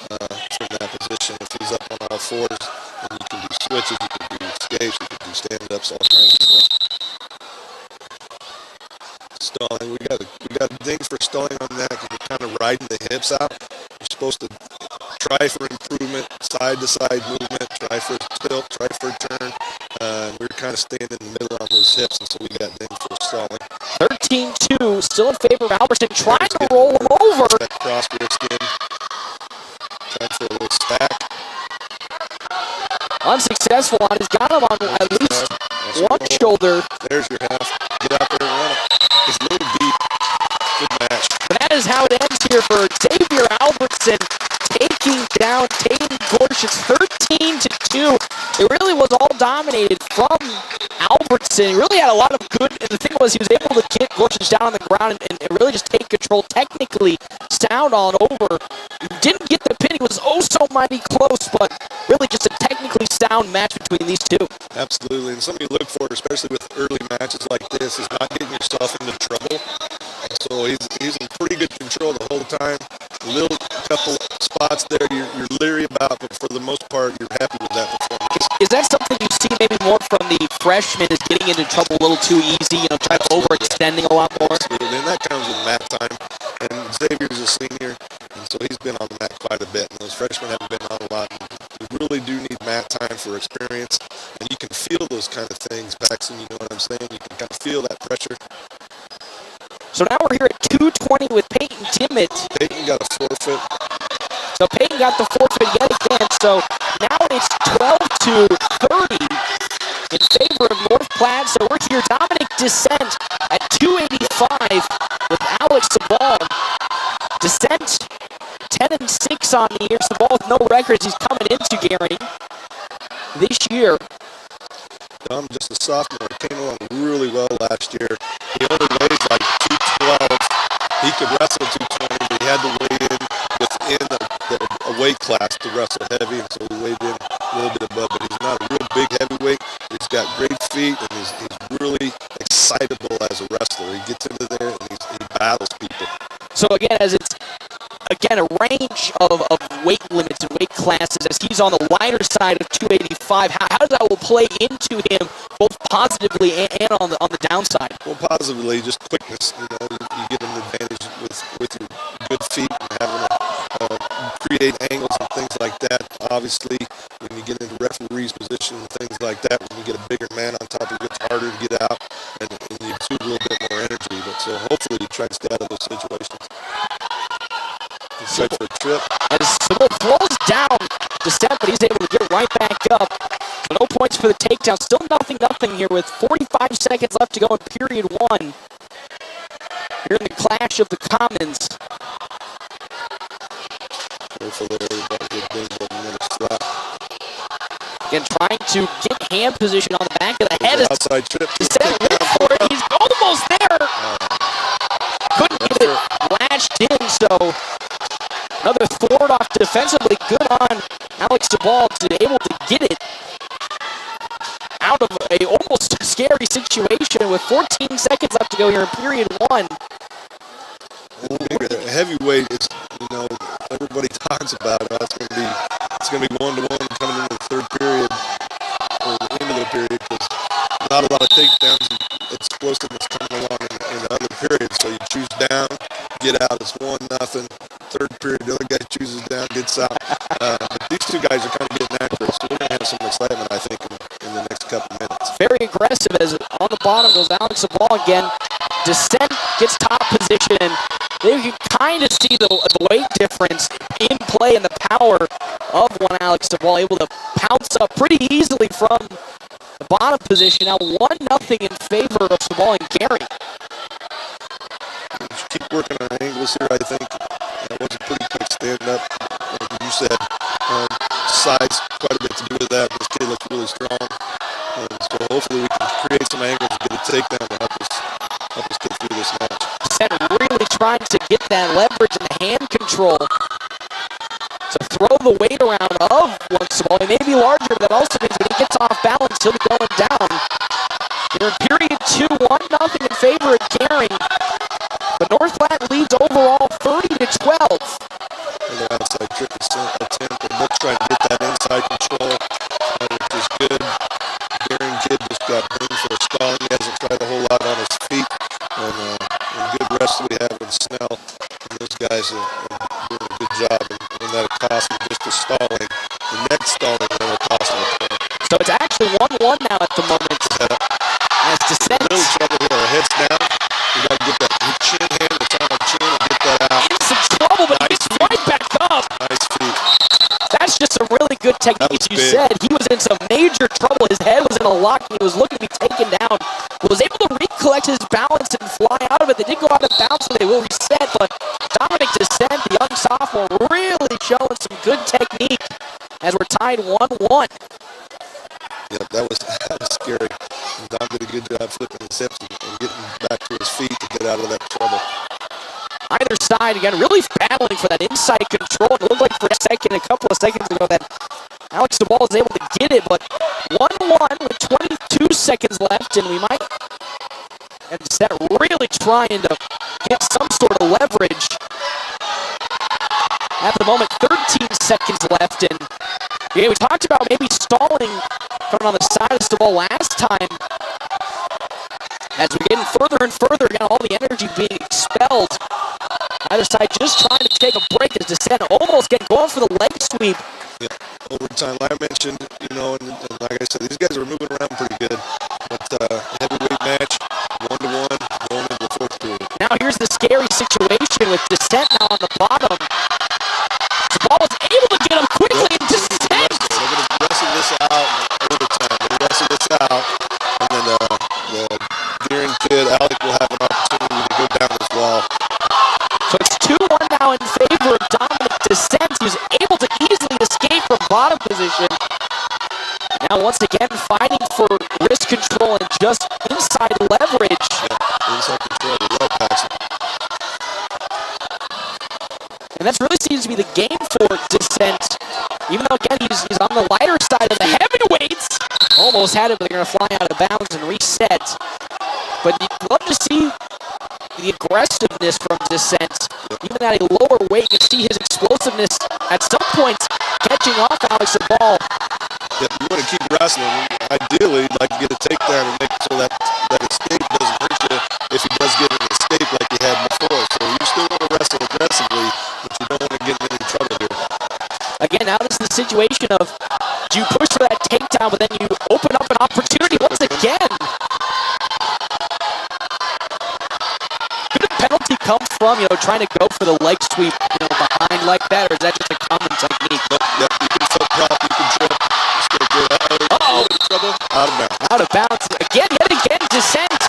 from that position. If he's up on all fours, then you can do switches, you can do escapes, you can do stand-ups, all kinds of stuff. Stalling. We got things for stalling on that because we're kind of riding the hips out. We're supposed to try for improvement, side-to-side movement, try for a tilt, try for a turn. We're kind of staying in the middle on those hips, and so we got things for stalling. 13-2, still in favor of Albertson, trying to roll him over. That cross bear skin. Trying for a little stack. Unsuccessful on. He's got him on at least one shoulder. There's your half. Get out there and run it. It's a little deep. Albertson taking down Tatum Gorsuch 13-2. It really was all dominated from Albertson. He really had a lot of good, and the thing was he was able to get Gorsuch down on the ground and really just take control, technically sound on over. He didn't get the pin, he was oh so mighty close, but really just a technically sound match between these two. Absolutely, and something you look for, especially with early matches like this, is not getting yourself into trouble. And so he's in pretty good control the whole time. A little couple spots there you're leery about, but for the most part, you're happy with that performance. Is that something you see maybe more from the freshman, is getting into trouble a little too easy, try overextending a lot more? Absolutely, and that comes with mat time. And Xavier's a senior, and so he's been on the mat quite a bit, and those freshmen haven't been on a lot. You really do need mat time for experience, and you can feel those kind of things, Paxton, you know what I'm saying? You can kind of feel that pressure. So now we're here at 220 with Peyton Timmett. Peyton got a forfeit. So Peyton got the forfeit yet again, so now it's 12-30 in favor of North Platte. So we're here, Dominic Descent at 285 with Alex Sabal. Descent 10-6 on the year. Sabal with no records he's coming into, Gary, this year. Dom, just a sophomore, came along really well last year. He only weighs like 212. He could wrestle 220, but he had to weigh in within a weight class to wrestle heavy, and so he weighed in a little bit above. But he's not a real big heavyweight. He's got great feet, and he's really excitable as a wrestler. He gets into there and he battles people. So again, as it's a range of weight limits and weight classes, as he's on the lighter side of 285. How does that will play into him both positively and on the downside? Well, positively, just quickness. You get an advantage with your good feet and having to create angles and things like that. Obviously, when you get into referee's position and things like that, when you get a bigger man on top, it gets harder to get out, and you exude a little bit more energy. But so hopefully, you try to stay out of those situations. Set for a trip. As Sabal throws down Descent, but he's able to get right back up. So no points for the takedown. Still nothing here with 45 seconds left to go in period one. Here in the clash of the Commons. Careful there, everybody get big over another slap. Again, trying to get hand position on the back of the head. Outside trip. Descent went for it. He's almost there. Couldn't get it latched in, so another thwart off defensively. Good on Alex Sabal to be able to get it out of a almost scary situation with 14 seconds left to go here in period one. A heavyweight is, everybody talks about it. It's going to be 1-1 coming into the third period, or the end of the period, because not a lot of takedowns and explosiveness coming along in the other period. So you choose down, get out. It's 1-0. Third period, the other guy chooses down, gets out. But these two guys are kind of getting after it, so we're going to have some excitement, I think, in the next couple minutes. Very aggressive as on the bottom goes Alex Sabal again. Descent gets top position, and you can kind of see the weight difference in play and the power of one Alex Sabal, able to pounce up pretty easily from the bottom position. Now 1-0 in favor of Sabal and Gary. Keep working on angles here, I think. That was a pretty quick stand-up. Like you said, size quite a bit to do with that. This kid looks really strong. So hopefully we can create some angles and get a takedown to help us get through this match. Descent really trying to get that leverage and the hand control to throw the weight around of one Sabal. He may be larger, but that also means when he gets off balance, he'll be going down. Here in period two, 1-0 in favor of Gary. But North Platte leads overall 30-12. Another outside trick attempt. They're both trying to get that inside control, which is good. Gary kid just got blamed for stalling. He hasn't tried a whole lot on his feet. And good rest we have in Snell. And those guys are doing a good job. And that'll cost him just the stalling. The next stalling will cost him a point. So it's actually 1-1 now at the moment. As Descent. A little trouble here. Our head's down. We got to get that chin hand that's on our chin and get that out. In some trouble, but Nice he gets feet. right back up. Nice feet. That's just a really good technique. was As you big. said, he was in some major trouble. His head was in a lock, and he was looking to be taken down. Was able to recollect his balance and fly out of it. They did go out of bounds, so they will reset, but Dominic Descent, the young sophomore, really showing some good technique as we're tied 1-1. Yep, that was scary. Dom did a good job flipping his hips and getting back to his feet to get out of that trouble. Either side, again, really battling for that inside control. It looked like for a couple of seconds ago, that Alex Sabal was able to get it, but 1-1 with 22 seconds left, and we might, and Set really trying to get some sort of leverage. At the moment, 13 seconds left, and yeah, we talked about maybe stalling coming on the side of Sabal last time. As we're getting further and further, again, all the energy being expelled. Either side just trying to take a break as Descent almost getting going for the leg sweep. Yeah, overtime, like I mentioned, and like I said, these guys are moving around pretty good. But heavyweight match, 1-1, going into the fourth period. Now here's the scary situation with Descent now on the bottom. Sabal was able to get him quickly, and Descent. They're going to wrestle this out in overtime. They wrestle this out, and then the Deering kid, Alec, will have an opportunity to go down as well. So it's 2-1 now in favor of Dominic Descent, who's able to easily escape from bottom position. Now once again fighting for wrist control and just inside leverage. Yeah, inside control, well passing. And that really seems to be the game for Descent. Even though, again, he's on the lighter side of the heavyweights. Almost had it, but they're going to fly out of bounds and reset. But you'd love to see the aggressiveness from Descent. Even at a lower weight, you can see his explosiveness at some points catching off Alex Sabal. Yep, you want to keep wrestling. Ideally, you'd like to get a takedown and make it so that escape doesn't hurt you if he does get an escape like he had before. So you still want to wrestle aggressively, but you don't want to get in any trouble here. Again, now this is the situation of, do you push for that takedown, but then you open up an opportunity once again? Could a penalty come from, trying to go for the leg sweep, behind like that, or is that just a common technique? Nope, yep, you can foot prop, you can trip. Just go good. Uh-oh. Trouble. Out of bounds. Out of bounds. Yet again, Descent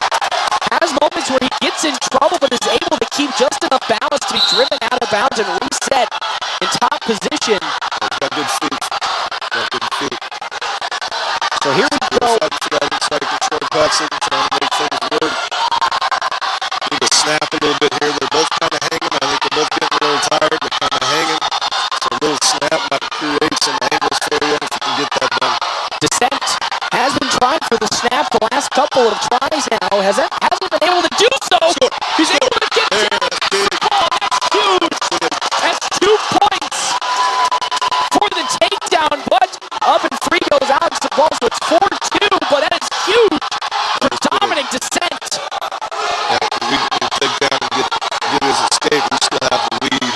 has moments where he gets in trouble, but is able to keep just enough balance to be driven out of bounds and reset in top position. He's got good feet. So here we go. Fighting for that inside control passing, trying to make things work. Need to snap a little bit here. They're both kind of hanging. I think they're both getting a little tired. They're kind of hanging. So a little snap might create some angles for you if you can get that done. Descent has been trying for the snap the last couple of tries now. Hasn't been able to do so. Sure. He's able to get down. Oh, that's huge. That's 2 points for the takedown, but up and free goes Alex Sabal, so it's 4-2, but that is huge for Dominic Descent. Yeah, we take down and get his escape. We still have the lead.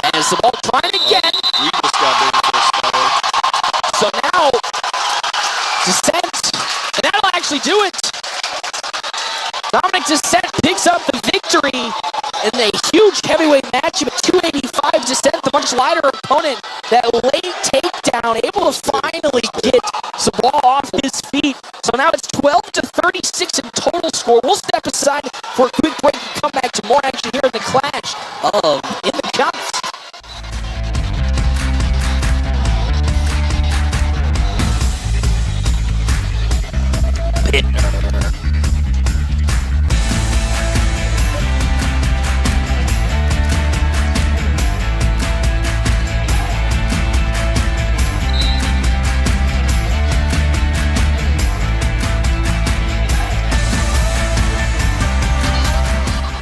And Sabal trying again. We just got there first time. So now, Descent, and that'll actually do it. Dominic Descent picks up the victory in a huge heavyweight matchup at 285. Descent, the much lighter opponent, that late takedown, able to finally get Sabal off his feet. So now it's 12-36 in total score. We'll step aside for a quick break and come back to more action here in the clash of In the Comments.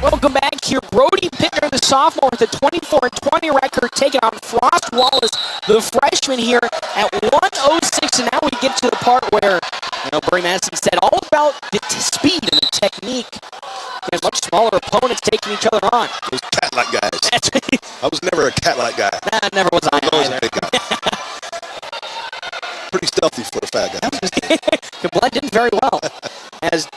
Welcome back here. Brody Pittner, the sophomore, with a 24-20 record, taking on Frost Wallace, the freshman, here at 1:06. And now we get to the part where, Barry Madison said all about the speed and the technique. And much smaller opponents taking each other on. Those cat-like guys. I was never a cat-like guy. Nah, never was I Always either. a big guy. Pretty stealthy for a fat guy. Could blend in very well. As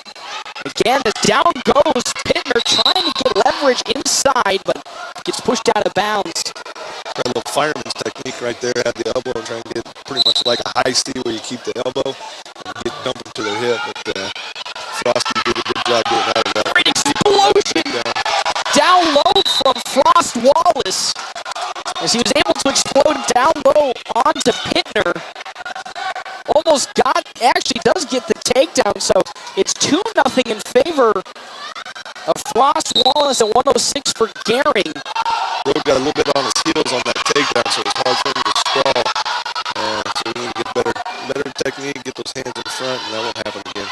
down goes Pittner, trying to get leverage inside, but gets pushed out of bounds. Got a little fireman's technique right there at the elbow and trying to get pretty much like a high steel where you keep the elbow and get dumping to their hip. But Frosty did a good job getting out of that. Great explosion down low from Frost Wallace as he was able to on to Pittner. Actually does get the takedown, so it's 2-0 in favor of Frost Wallace at 106 for Gehring. Road got a little bit on his heels on that takedown, so it's hard for him to sprawl. So we need to get better technique, get those hands in front, and that won't happen again.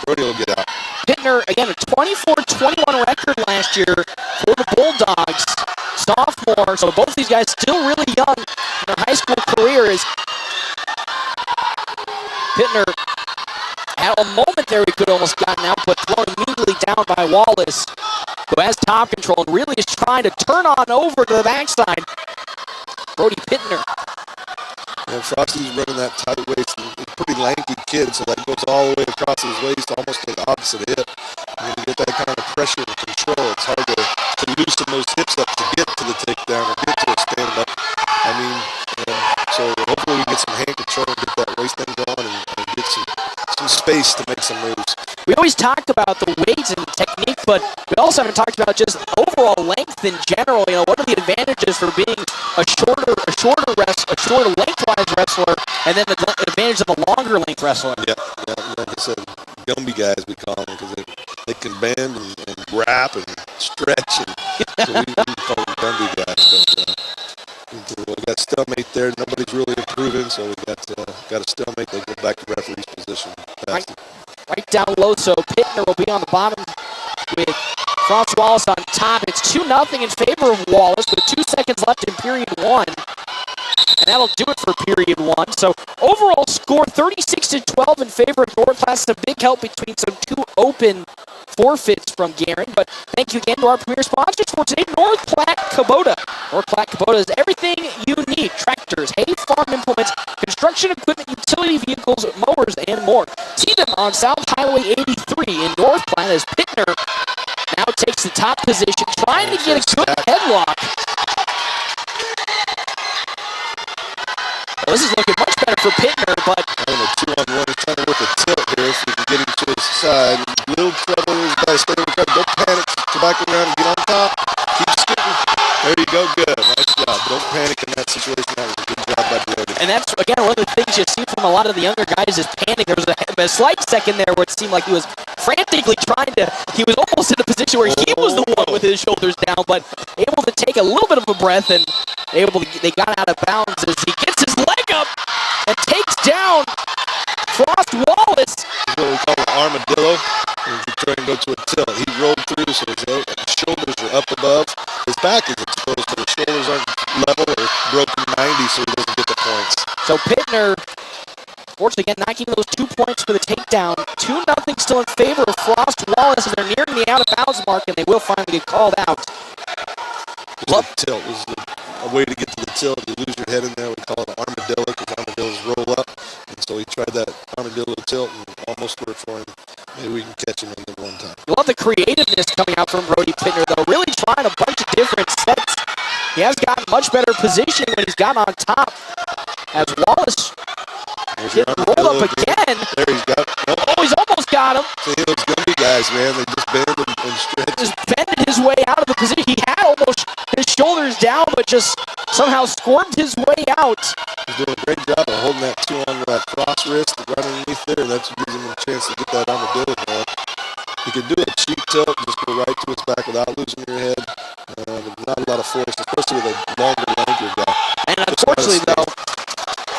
Brody will get out. Pittner, again, a 24-21 record last year for the Bulldogs. Sophomore, so both these guys still really young in their high school careers. Pittner had a moment there he could almost gotten out, but thrown immediately down by Wallace, who has top control and really is trying to turn on over to the backside. Brody Pittner. And Frosty's running that tight waist. He's a pretty lanky kid, so that goes all the way across his waist, almost to the opposite hip. And when you get that kind of pressure and control, it's hard to loosen those hips up to get to the takedown or get to a stand-up. So hopefully we get some hand control and get that waist thing going and get some space to make some moves. We always talk about the weights and technique, but we also haven't talked about just overall length in general. You know, what are the advantages for being a shorter lengthwise wrestler, and then the advantage of a longer length wrestler? Yeah. Like I said, Gumby guys we call them because they can bend and wrap and stretch, and so we call them Gumby guys. But we got a stalemate there. Nobody's really improving, so we got a stalemate. They go back to referee's position. Right down low, so Pittner will be on the bottom with Frost Wallace on top. It's 2-0 in favor of Wallace with 2 seconds left in period 1. And that'll do it for period 1. So overall score 36-12 in favor of North Platte. A big help between some 2 open forfeits from Gehring. But thank you again to our premier sponsors for today, North Platte Kubota. North Platte Kubota is everything you need. Tractors, hay, farm implements, construction equipment, utility vehicles, mowers, and more. See them on South Highway 83 in North Platte as Pittner now takes the top position, trying to get a good headlock. Well, this is looking much better for Pittner, but on a 2-on-1, he's trying to work a tilt here if we can get him to his side. Little trouble, he's got to stay with him. Don't panic, come back around and get on top. Keep scooting. There you go, good. Nice job. Don't panic in that situation. That was a good job by Brody. And that's, again, one of the things you see from a lot of the younger guys is panic. There was a slight second there where it seemed like he was frantically he was almost in a position where he was the one with his shoulders down, but able to take a little bit of a breath and they got out of bounds as he gets his leg up and takes down Frost Wallace. This is what we call an armadillo. He's trying to go to a tilt. He rolled through, so his shoulders are up above. His back is exposed, but his shoulders aren't level or broken 90, so he doesn't get the points. So Pittner, fortunately, again, knocking those 2 points for the takedown. 2-0 still in favor of Frost Wallace as they're nearing the out-of-bounds mark, and they will finally get called out. This is a tilt. This is a way to get to the tilt. You lose your head in there. We call it an armadillo because armadillos roll up. And so he tried that armadillo tilt and almost worked for him. Maybe we can catch him in there one time. You love the creativeness coming out from Brody Pittner, though. Really trying a bunch of different sets. He has gotten much better position when he's got on top. As Wallace getting rolled up again. There he's got it. Nope. Oh, he's almost got him. See, those Gumby guys, man, they just bend and stretch. Just bended his way out of the position. He had almost his shoulders down, but just somehow squirmed his way out. He's doing a great job of holding that 2 on that cross wrist right underneath there, and that's what gives him a chance to get that armadillo going. He can do a cheap tilt, just go right to his back without losing your head. But not a lot of force, especially with a longer, lankier guy. And unfortunately, though,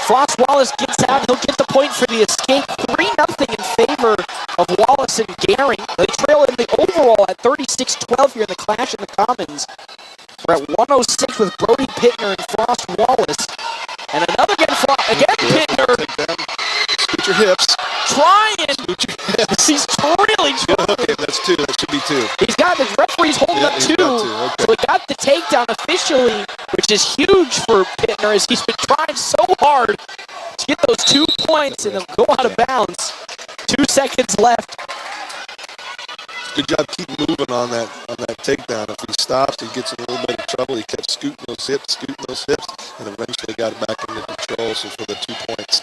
Frost Wallace gets out. He'll get the point for the escape. 3-0 in favor of Wallace and Gehring. They trail in the overall at 36-12 here in the Clash in the Commons. We're at 106 with Brody Pittner and Frost Wallace. And another again Pittner. Scoot your hips. Trying. Scoot your hips. He's really trying. Okay, that's 2. That should be 2. He's got the referee's holding up 2. Okay. So he got the takedown officially, which is huge for Pittner as he's been trying so hard to get those 2 points and then go out of bounds. 2 seconds left. Good job keep moving on that takedown. If he stops, he gets in a little bit of trouble. He kept scooting those hips, and eventually got it back into control, so for the 2 points.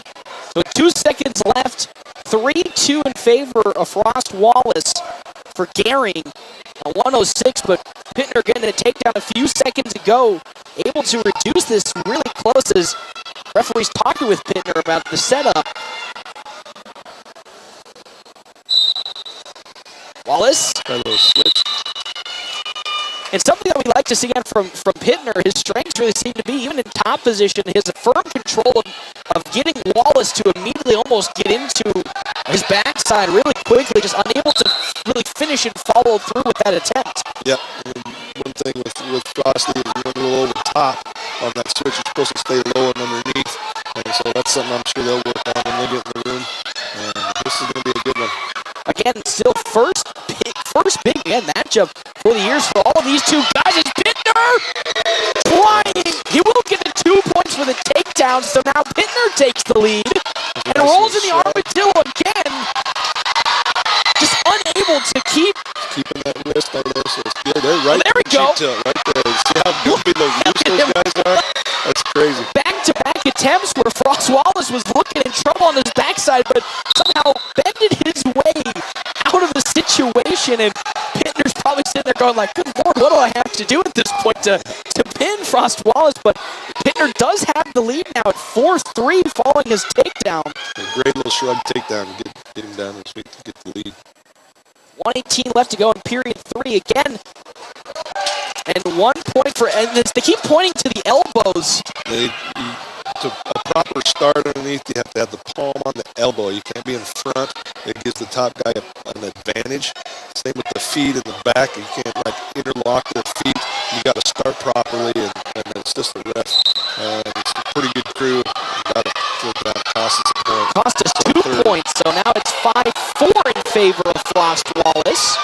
So 2 seconds left. 3-2 in favor of Frost Wallace for Gehring. 106, but Pittner getting a takedown a few seconds ago, able to reduce this really close as referees talking with Pittner about the setup. Wallace. Got a little switch. And something that we like to see again from Pittner, his strengths really seem to be, even in top position, his firm control of getting Wallace to immediately almost get into his backside really quickly, just unable to really finish and follow through with that attempt. Yep. And one thing with Frosty is you went a little over the top on that switch. You're supposed to stay low and underneath. And so that's something I'm sure they'll work on when they get in the room. And this is going to be a good one. Again, still first big matchup for the years for all of these two guys. It's Pittner trying. He will get the 2 points for the takedown, so now Pittner takes the lead and rolls in the armadillo again. Just unable to keeping that wrist right there, so it's good. They're right. There we go. Right there. See how goofy those guys are? That's crazy. Back-to-back attempts where Frost Wallace was looking in trouble on his backside, but somehow bended his way out of the situation, and Pittner's probably sitting there going like, good Lord, what do I have to do at this point to pin Frost Wallace? But Pittner does have the lead now at 4-3 following his takedown. A great little shrug takedown to get him down his feet to get the lead. 1:18 left to go in period 3 again. And 1 point for, and they keep pointing to the elbows. To a proper start underneath, you have to have the palm on the elbow. You can't be in front. It gives the top guy an advantage. Same with the feet in the back. You can't like interlock their feet. You got to start properly, and it's just a ref. It's a pretty good crew. Got to flip that. Cost us a point. Cost us 2 points, so now it's 5-4 in favor of Frost Wallace.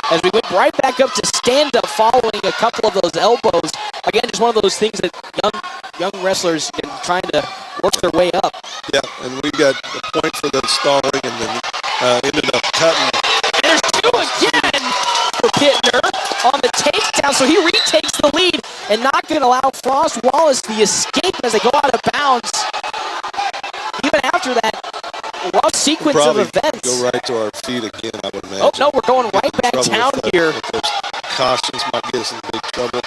As we went right back up to stand up following a couple of those elbows. Again, just one of those things that young wrestlers can trying to work their way up. Yeah, and we got a point for the stalling, and then ended up cutting. And there's 2 again for Pittner on the takedown, so he retakes the lead and not going to allow Frost Wallace the escape as they go out of bounds. Even after that rough sequence of events. Go right to our feet again, I would imagine. Oh, no, we're going right back down here. With those cautions might get us in big trouble.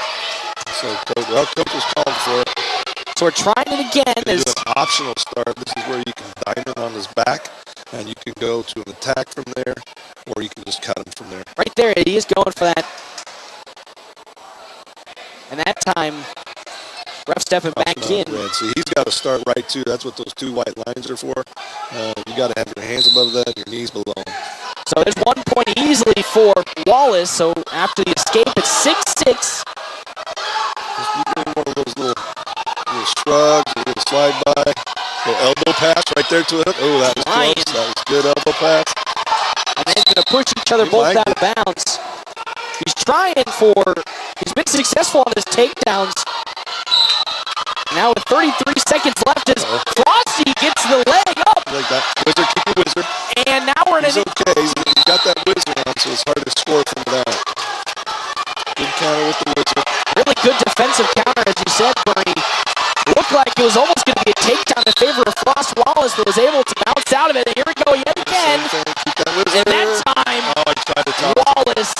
So, coach was calling for it. So we're trying it again. Do an optional start. This is where you can diamond on his back, and you can go to an attack from there, or you can just cut him from there. Right there, he is going for that. And that time, ref stepping back in. Red. See, he's got to start right, too. That's what those 2 white lines are for. You got to have your hands above that and your knees below them. So there's 1 point easily for Wallace. So after the escape, it's 6-6. Just one of those little shrugs, a little slide by, little elbow pass right there to it. Oh, that was close. That was good elbow pass. And they're going to push each other both out of bounds. He's he's been successful on his takedowns. Now with 33 seconds left as Frosty gets the leg up. Like that. Wizard, keep your wizard. And now we're in He's okay. He's got that wizard on, so it's hard to score from that. Good counter with the wizard. Really good defensive counter, as you said, Bernie. Looked like it was almost going to be a takedown in favor of Frost Wallace, but was able to bounce out of it. And here we go yet again. Keep that wizard. And that time, Wallace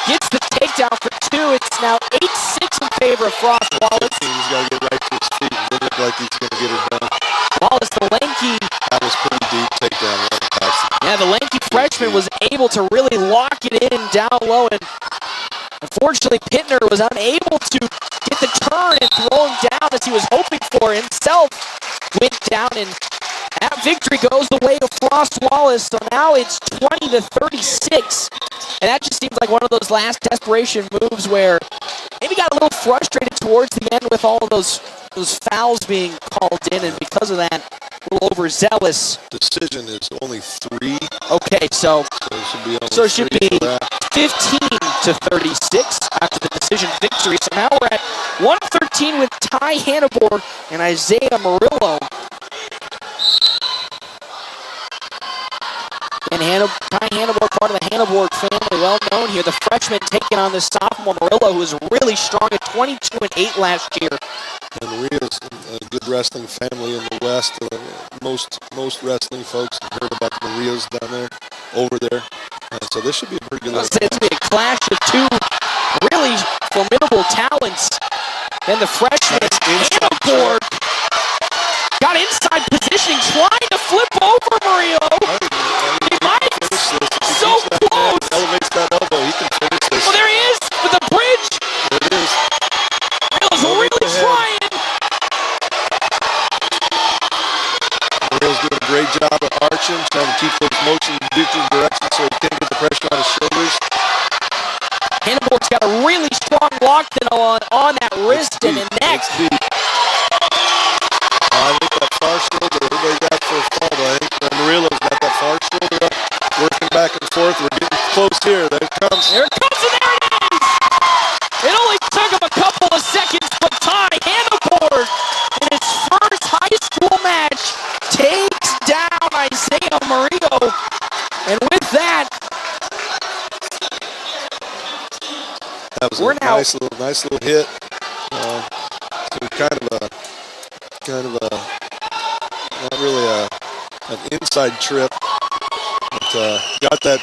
gets the takedown for 2. It's now 8-6 in favor of Frost Wallace. He's got to get right to his feet. It doesn't look like he's going to get it done. Wallace, the lanky. That was pretty deep takedown. Yeah, the lanky freshman was able to really lock it in down low, and unfortunately Pittner was unable to get the turn and throw him down as he was hoping for. Himself went down, and that victory goes the way of Frost Wallace. So now it's 20-36, and that just seems like one of those last desperation moves where maybe got a little frustrated towards the end with all of those fouls being called in, and because of that, a little overzealous. Decision is only 3. Okay, so it should be 15-36 after the decision victory. So now we're at 113 with Ty Hannibor and Isaiah Murillo. And Ty Hannibor, part of the Hannibor family, well known here. The freshman taking on the sophomore Murillo, who was really strong at 22-8 last year. And Maria's a good wrestling family in the West. Most wrestling folks have heard about the Marias down there, over there. So this should be a pretty good one. It's going to be a clash of 2 Really formidable talents. And the freshman, Hannah got inside positioning, trying to flip over Murillo. He might. So close. Elevates that elbow. He can finish this. Oh, there he is with the bridge. There it is. Murillow's really trying. Murillo's doing a great job of arching, trying to keep those motions in different directions so he can't get the pressure on his shoulders. Hannaborg's got a really strong lock on that wrist and neck. I think that far shoulder, everybody got for a fall, but I think Murillo's got that far shoulder up, working back and forth. We're getting close here. There it comes. There it comes, and there it is! It only took him a couple of seconds, but Ty Hannaborg, in his first high school match, takes down Isaiah Murillo. And with that, was a nice little hit. So kind of a, not really an inside trip, but got that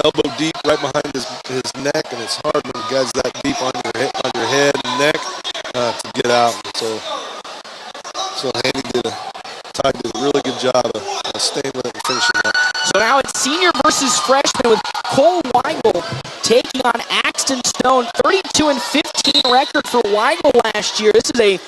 elbow deep right behind his neck, and it's hard when the guy's that deep on your head and neck to get out. So Ty did a really good job of staying with it and finishing that. So now it's senior versus freshman with Cole Weigel taking on Axton Stone. 32-15 record for Weigel last year. This is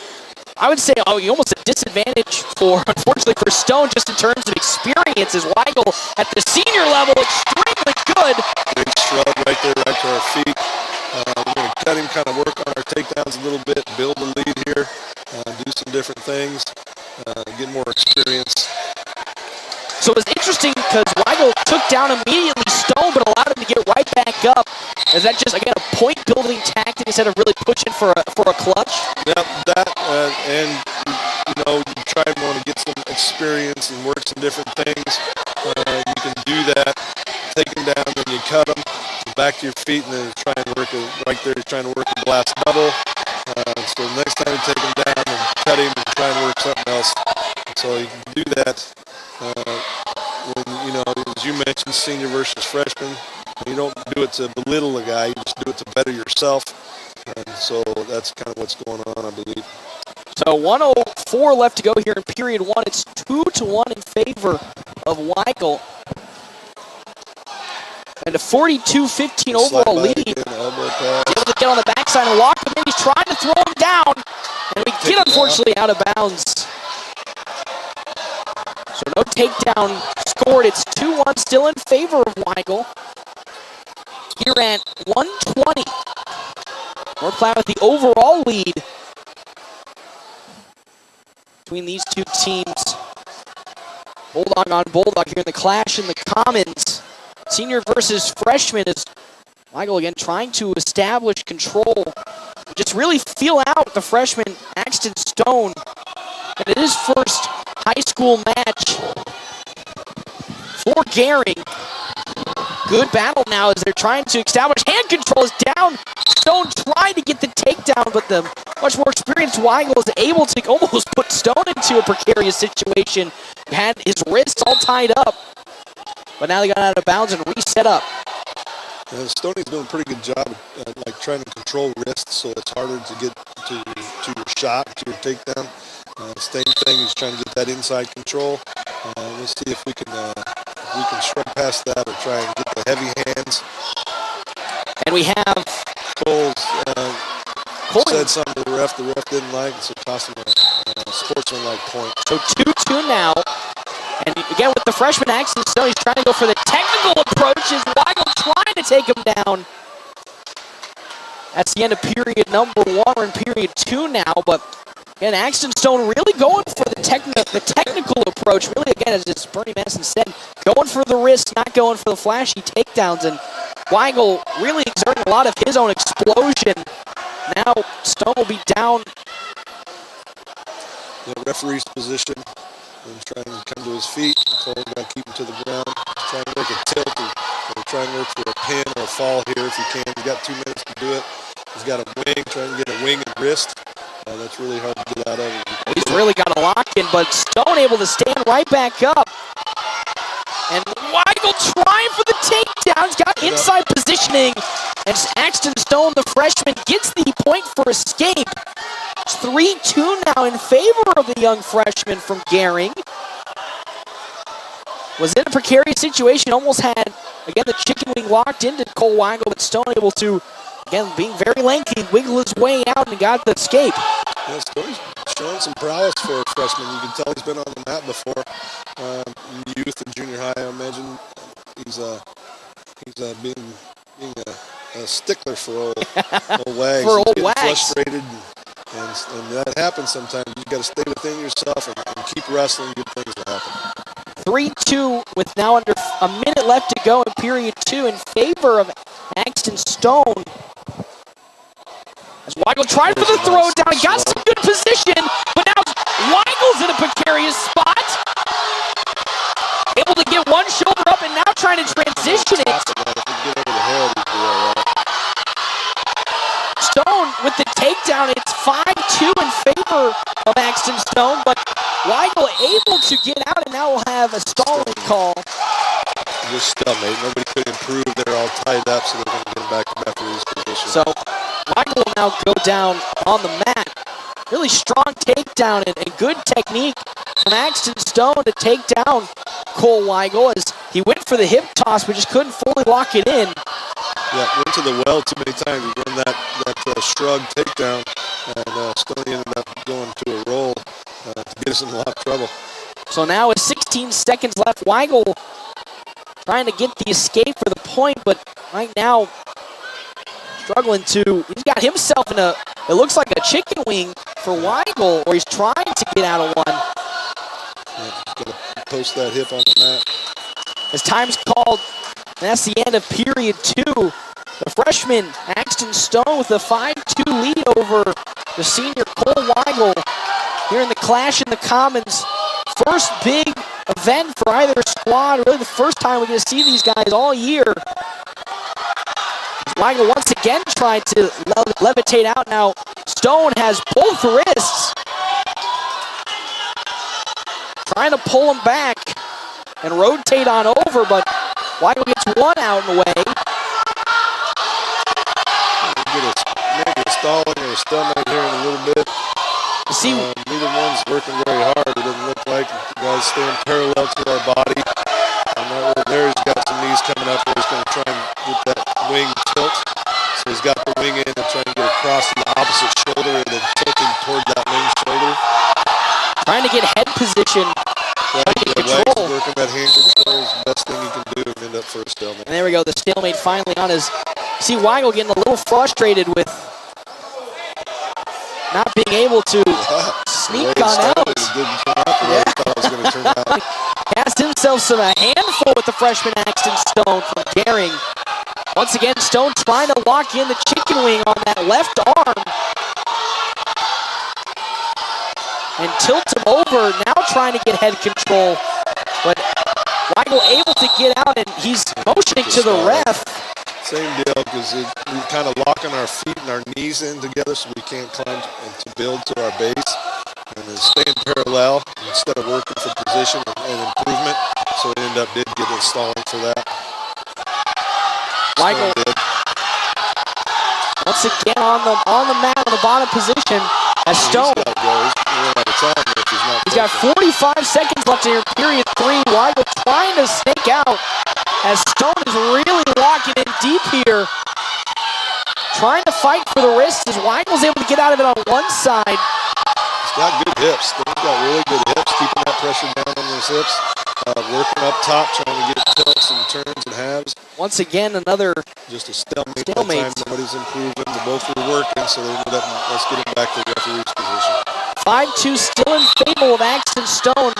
I would say, almost a disadvantage unfortunately for Stone, just in terms of experience, as Weigel at the senior level, extremely good. Great shrug right there, right to our feet. We're going to cut him, kind of work on our takedowns a little bit, build the lead here, do some different things, get more experience. So it was interesting because Weigel took down immediately Stone, but allowed him to get right back up. Is that just, again, a point-building tactic instead of really pushing for a clutch? Yep, that, and you try and want to get some experience and work some different things. You can do that, take them down, then you cut them, back to your feet, and then try and work right there. He's trying to work a blast double. So next time you take him down and cut him and try and work something else. So you can do that. When, as you mentioned, senior versus freshman, you don't do it to belittle a guy, you just do it to better yourself. And so that's kind of what's going on, I believe. So 1:04 left to go here in period one. It's 2-1 in favor of Weigel. And a 42-15 overall lead. Able to get on the backside and lock him in. He's trying to throw him down. And we get, unfortunately, out of bounds. So no takedown scored. It's 2-1 still in favor of Weigel. Here at 1:20. North Platte with the overall lead between these two teams. Bulldog on Bulldog here in the clash in the Commons. Senior versus freshman is Weigel again trying to establish control. Just really feel out the freshman Axton Stone. And it is first high school match for Gehring. Good battle now as they're trying to establish hand control. Is down. Stone tried to get the takedown, but the much more experienced Weigel is able to almost put Stone into a precarious situation. Had his wrists all tied up, but now they got out of bounds and reset up. Stoney's doing a pretty good job at trying to control wrists, so it's harder to get to your shot, to your takedown. Same thing, he's trying to get that inside control. We'll see if we can shrug past that or try and get the heavy hands. And we have Cole said something to the ref didn't like, so tossed him a sportsmanlike point. So 2-2 now. And again with the freshman Axton Stone, he's trying to go for the technical approaches. Weigel trying to take him down. That's the end of period number one. We're in period two now, but again, Axton Stone really going for the technical approach. Really, again, as Bernie Madison said, going for the wrist, not going for the flashy takedowns. And Weigel really exerting a lot of his own explosion. Now Stone will be down. The referee's position and trying to come to his feet. Cole got to keep him to the ground. Try and work a tilt or try and work for a pin or a fall here if you can. He's got 2 minutes to do it. He's got a wing, trying to get a wing and wrist. That's really hard to get out of. He's really got a lock in, but Stone able to stand right back up. And Weigel trying for the takedown. He's got inside positioning. And Axton Stone, the freshman, gets the point for escape. It's 3-2 now in favor of the young freshman from Gering. Was in a precarious situation, almost had, again, the chicken wing locked into Cole Weigel, but Stone able to, again, being very lengthy, wiggle his way out and got the escape. Yeah, Stone's showing some prowess for a freshman. You can tell he's been on the mat before. Youth and junior high, I imagine. He's being a stickler for old Wags. For old He's getting Wags. frustrated, and that happens sometimes. You got to stay within yourself and keep wrestling. Good things will happen. 3-2 with now under a minute left to go in period 2 in favor of Axton Stone. As Weigel tried for the throw down, got some good position, but now Weigel's in a precarious spot. Able to get one shoulder up and now trying to transition it. Stone with the takedown. It's 5-2 in favor of Axton Stone, but Weigel able to get out, and now we'll have a stalling call. Just stalemate. Nobody could improve. They're all tied up, so they're going to get them back to referee's position. So Weigel will now go down on the mat. Really strong takedown and good technique from Axton Stone to take down Cole Weigel as he went for the hip toss, but just couldn't fully lock it in. Yeah, went to the well too many times. He run that shrug takedown, and Stone ended up going to a roll to get us in a lot of trouble. So now with 16 seconds left, Weigel trying to get the escape for the point, but right now struggling to, he's got himself in a, it looks like a chicken wing for Weigel, or he's trying to get out of one. Yeah, just got to post that hip on the mat. As time's called, and that's the end of period 2. The freshman, Axton Stone, with a 5-2 lead over the senior Cole Weigel here in the Clash in the Commons. First big event for either squad, really the first time we're going to see these guys all year. Weigel once again tried to levitate out. Now Stone has both wrists. Trying to pull him back and rotate on over, but Weigel gets one out in the way. Maybe a stalling or a stalemate here in a little bit. You see, neither one's working very hard. It doesn't look like. The guy's staying parallel to our body. And right there, he's got some knees coming up where he's going to try and get that wing tilt. So he's got the wing in and trying to get across the opposite shoulder and then tilting toward that wing shoulder. trying to get head position. Trying to get control. Working that hand control is the best thing you can do and end up for a stalemate. And there we go, the stalemate finally on his. See Weigel getting a little frustrated with not being able to sneak on out. It didn't turn out the way I thought it was going to turn out. Cast himself a handful with the freshman Axton Stone from Gering. Once again, Stone trying to lock in the chicken wing on that left arm. And tilt him over, now trying to get head control. But Weigel able to get out, and he's motioning to the ref. Same deal, because we're kind of locking our feet and our knees in together so we can't climb and to build to our base. And then staying parallel instead of working for position and improvement. So we did get installing for that. Weigel once again on the mat on the bottom position as Stone. He's got 45 seconds left here in period 3. Weigel trying to snake out as Stone is really locking in deep here. Trying to fight for the wrist as Weigel's able to get out of it on one side. He's got good hips. Stone's got really good hips, keeping that pressure down on those hips. Working up top, trying to get tilts and turns and halves. Once again, another just a stalemate. That time nobody's improving. They both were working, so they ended up, let's get him back to the referee's position. 5-2 still in favor of Axton Stone.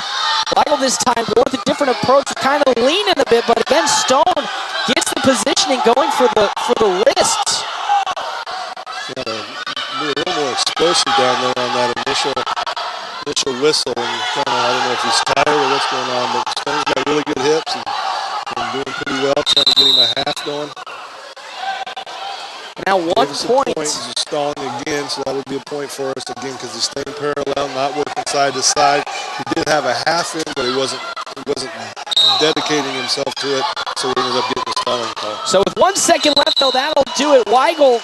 Weigel this time going with a different approach, kind of leaning a bit, but again, Stone gets the positioning going for the wrists. Yeah, be a little more explosive down there on that initial whistle, and kind of, I don't know if he's tired or what's going on, but Stone's got really good hips and doing pretty well, trying to get him a half going. Now 1 point. He's stalling again, so that would be a point for us again because he's staying parallel, not working side to side. He did have a half in, but he wasn't wasn't dedicating himself to it, so we ended up getting the fouling call. So with 1 second left, though, that'll do it. Weigel,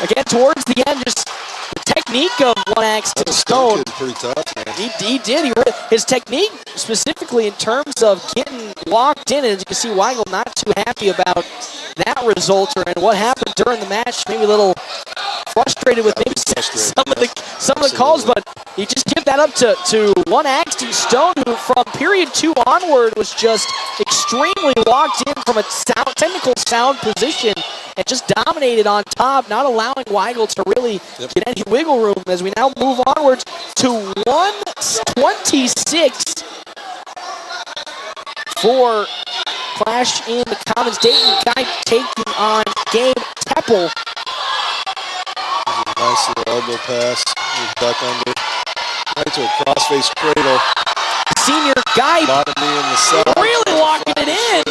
again, towards the end, just the technique of one axe to stone. Pretty tough, man. He did. His technique, specifically in terms of getting locked in, and as you can see, Weigel not too happy about that result and what happened during the match. Maybe a little frustrated with maybe some of the calls, but he just give that up to one Axton Stone, who from period 2 onward was just extremely locked in from a technical sound position and just dominated on top, not allowing Weigel to really get any wiggle room. As we now move onwards to 126 for Clash in the Commons. Dayton Guy taking on Gabe Teppel. Nice little elbow pass, duck under, right to a crossface cradle. Senior Guy Bottom knee in the side. really locking it in.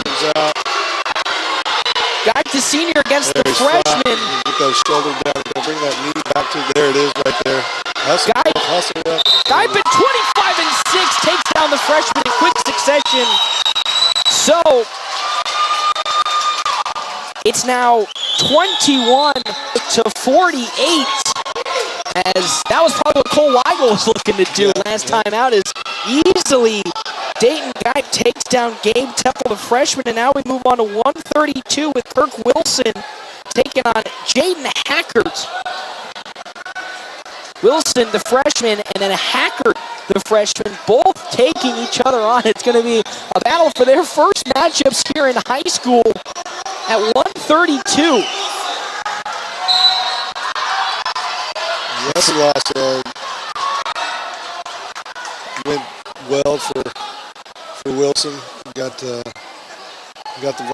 Guy to senior against the freshman. Get that shoulder down, bring that knee back to, there it is right there. Guy been 25-6, takes down the freshman in quick succession. So it's now 21-48. As that was probably what Cole Weigel was looking to do last time out, is easily Dayton Guy takes down Gabe Teppel, the freshman, and now we move on to 132 with Kirk Wilson taking on Jaden Hackert. Wilson, the freshman, and then Hackert, the freshman, both taking each other on. It's going to be a battle for their first matchups here in high school at 132. Westloss went well for Wilson. Got the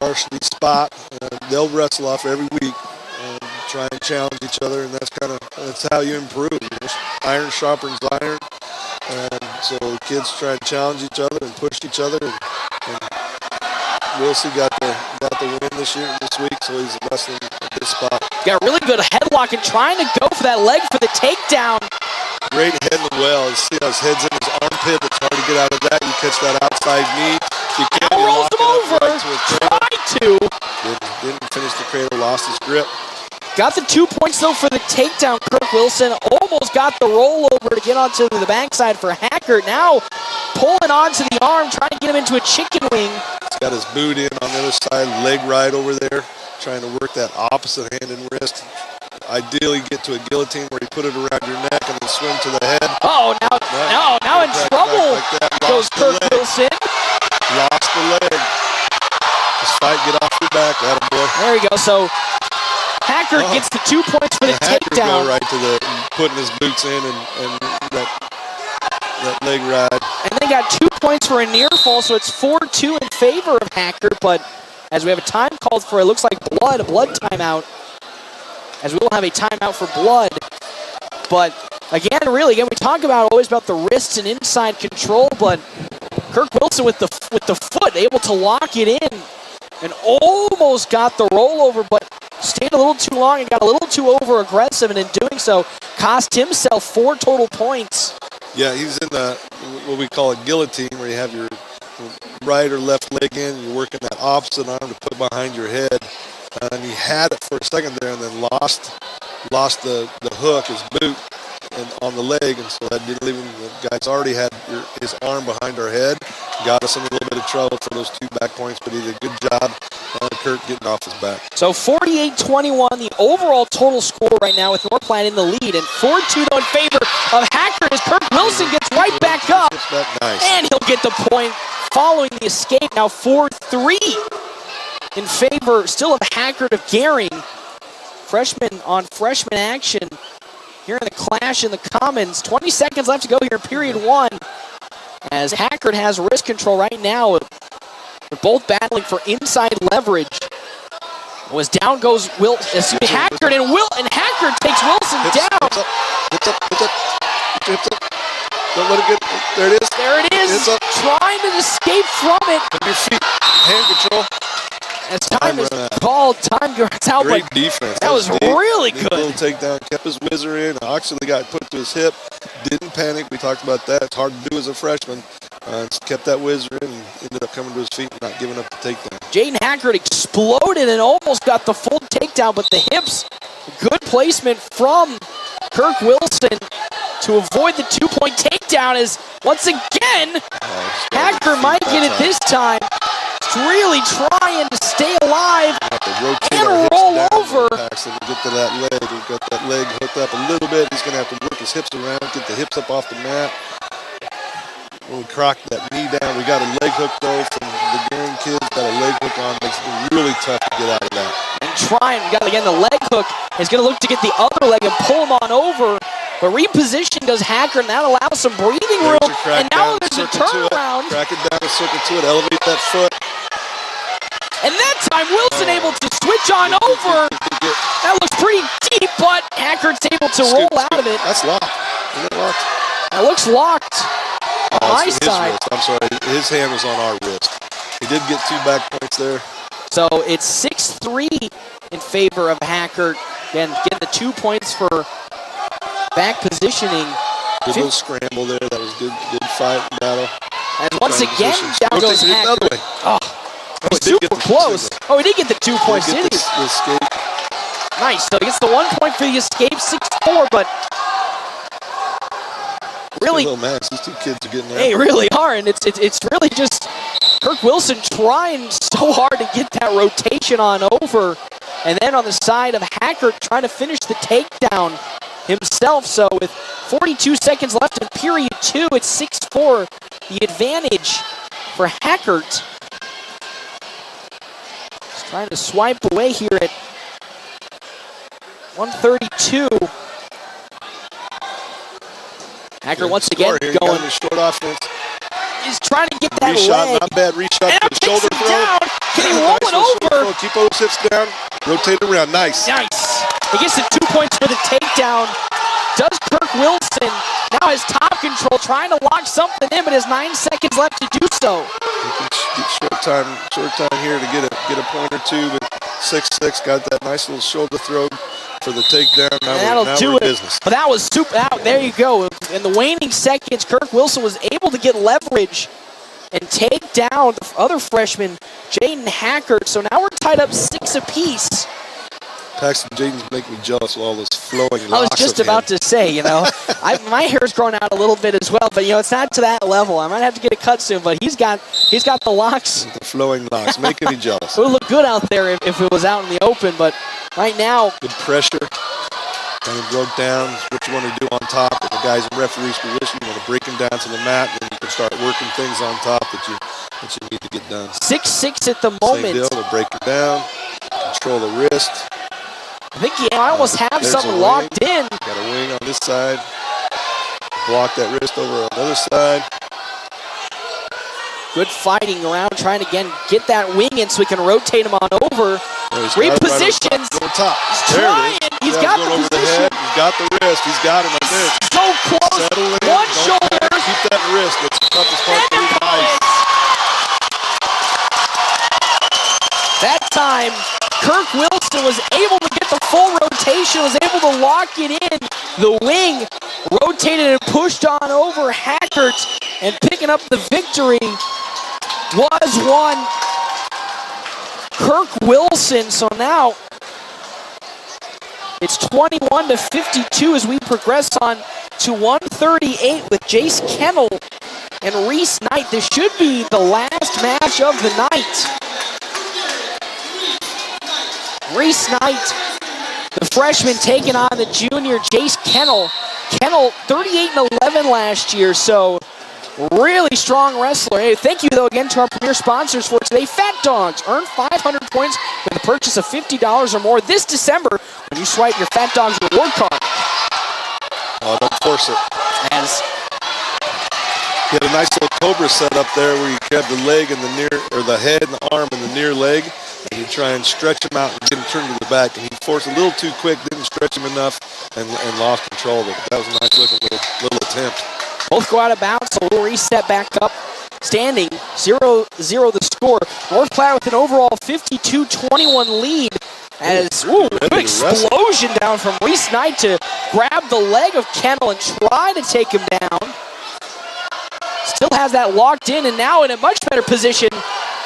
varsity spot. They'll wrestle off every week and try and challenge each other, and that's how you improve. Iron sharpens iron, and so kids try to challenge each other and push each other. And Wilson got the win this week, so he's wrestling at this spot. Got a really good headlock and trying to go for that leg for the takedown. Great head in the well. See how his head's in his armpit. It's hard to get out of that. You catch that outside knee. You can't now rolls him over. Right tried to. Didn't finish the cradle. Lost his grip. Got the 2 points, though, for the takedown. Kirk Wilson almost got the rollover to get onto the backside for Hackert. Now pulling onto the arm, trying to get him into a chicken wing. He's got his boot in on the other side, leg right over there, trying to work that opposite hand and wrist. Ideally get to a guillotine where you put it around your neck and then swing to the head. Oh, now in trouble goes Kirk Wilson. Lost the leg. Just fight, get off your back, attaboy. There you go. So Hackert gets the 2 points for the takedown. Go right to the putting his boots in and that leg ride. And they got 2 points for a near fall, so it's 4-2 in favor of Hackert. But as we have a time called for, it looks like a blood timeout. As we will have a timeout for blood. But again, we talk always about the wrists and inside control, but Kirk Wilson with the foot able to lock it in and almost got the rollover, but stayed a little too long and got a little too over aggressive, and in doing so cost himself 4 total points. Yeah, he's in what we call a guillotine, where you have your right or left leg in, you're working that opposite arm to put behind your head. And he had it for a second there, and then lost the hook, his boot, and on the leg, and so that didn't leave him. The guy's already had his arm behind our head, got us in a little bit of trouble for those 2 back points, but he did a good job. Kurt getting off his back. So 48-21, the overall total score right now with North Platte in the lead, and 4-2 in favor of Hackert as Kirk Wilson gets right back up, and he'll get the point following the escape. Now 4-3. In favor still of Hackert of Gehring. Freshman on freshman action here in the Clash in the Commons. 20 seconds left to go here in period 1. As Hackert has wrist control right now. They're both battling for inside leverage. As down goes Hackert, and Hackert takes Wilson down. Don't let it get. There it is. There it is. Trying to escape from it. Put your feet. Hand control. As time is called, time goes out. Great defense. That was really good. Little takedown, kept his whizzer in. Actually got put to his hip. Didn't panic. We talked about that. It's hard to do as a freshman. Kept that whizzer in and ended up coming to his feet and not giving up the takedown. Jaden Hackert exploded and almost got the full takedown, but the hips, good placement from Kirk Wilson to avoid the 2-point takedown as, once again, Hackert might get it this time. He's really trying to stay alive and roll over. Paxton to get to that leg. He's got that leg hooked up a little bit. He's going to have to work his hips around, get the hips up off the mat. When we crocked that knee down, we got a leg hook though from the Garing kids. Got a leg hook on. Makes it really tough to get out of that. And trying, got again the leg hook. Is going to look to get the other leg and pull him on over. But reposition does Hackert, and that allows some breathing room. And now there's a turnaround. Crack it down, a circle to it, elevate that foot. And that time Wilson able to switch on over. That looks pretty deep, but Hackert's able to roll out of it. That's locked. Isn't it locked? That looks locked. On my side. Wrist. I'm sorry, his hand was on our wrist. He did get 2 back points there. So it's 6-3 in favor of Hackert. Again, getting the 2 points for back positioning. Good little scramble there. That was good fight and battle. And once again, down goes Hackert. Oh, super close. Oh, he did get the 2 points, did he? The escape. Nice. So he gets the 1 point for the escape, 6-4, but really, these 2 kids are getting there. They really are, and it's really just Kirk Wilson trying so hard to get that rotation on over, and then on the side of Hackert trying to finish the takedown himself. So with 42 seconds left in period 2, it's 6-4, the advantage for Hackert. He's trying to swipe away here at 132. Hackert once again going. Short offense. He's trying to get that reshot, leg. not bad reshot. And The shoulder throw. Down. Can he roll it over? Keep those hips down. Rotate around. Nice. Nice. He gets the 2 points for the takedown. Does Kirk Wilson now has top control, trying to lock something in, but has 9 seconds left to do so. Get short time here to get a point or two, but 6-6 got that nice little shoulder throw for the takedown. Now we're in business. But that was super out. There you go. In the waning seconds, Kirk Wilson was able to get leverage and take down the other freshman, Jaden Hackert. So now we're tied up 6 apiece. Paxton Jaden's making me jealous with all this flowing locks. I was just about to say, my hair's grown out a little bit as well, but it's not to that level. I might have to get a cut soon, but he's got the locks. The flowing locks, making me jealous. It would look good out there if it was out in the open, but right now, good pressure. Kind of broke down. It's what you want to do on top. If the guy's in referee's position, you want to break him down to the mat, and you can start working things on top that you need to get done. 6-6 at the moment. Same deal. To break it down, control the wrist. I think I almost have something locked in. Got a wing on this side. Block that wrist over on the other side. Good fighting around, trying to again get that wing in so we can rotate him on over. Repositions. Right top. He's trying. He's got the position. He's got the wrist. He's got him right there. So close. Settle in. One shoulder. Keep that wrist. That's the toughest part to do. Nice. That time, Kirk Wilson was able to get the full rotation, was able to lock it in. The wing rotated and pushed on over Hackert, and picking up the victory was one Kirk Wilson. So now it's 21-52 as we progress on to 138 with Jace Kennel and Reese Knight. This should be the last match of the night. Reese Knight, the freshman, taking on the junior Jace Kennel. Kennel 38-11 last year, so really strong wrestler. Hey, thank you though again to our premier sponsors for today. Fat Dogs, earn 500 points with a purchase of $50 or more this December when you swipe your Fat Dogs reward card. Oh, don't force it. As you had a nice little cobra set up there where you have the leg and the head and the arm and the near leg, and you try and stretch him out and get him turned to the back, and he forced a little too quick, didn't stretch him enough, and lost control of it. But that was a nice looking little attempt. both go out of bounds, so we'll reset back up. Standing 0-0 the score. North Platte with an overall 52-21 lead. As good explosion down from Reese Knight to grab the leg of Kennel and try to take him down. Still still has that locked in and now in a much better position.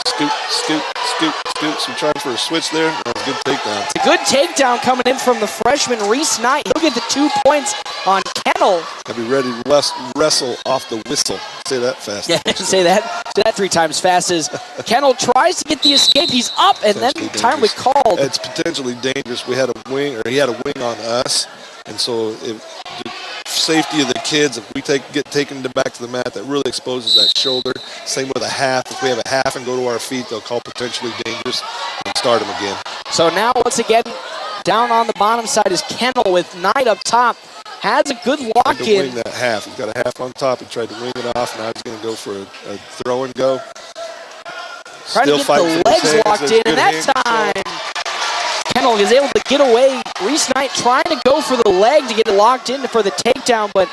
Scoop, scoop, scoop, scoop. So trying for a switch there. That was a good takedown. It's a good takedown coming in from the freshman Reese Knight. He'll get the 2 points on Kennel. I'll be ready to wrestle off the whistle. Say that fast. Yeah, say that 3 times fast as Kennel tries to get the escape. He's up and then timely called. It's potentially dangerous. We had a wing, or he had a wing on us, and so the safety of the kids, if we get taken back to the mat, that really exposes that shoulder. Same with a half. If we have a half and go to our feet, they'll call potentially dangerous and start them again. So now once again, down on the bottom side is Kennel with Knight up top. Has a good lock in. Wing that half. He's got a half on top. He tried to wing it off. Now he's going to go for a throw and go. Trying to get the legs locked in, and that time Kennel is able to get away. Reese Knight trying to go for the leg to get it locked in for the takedown, but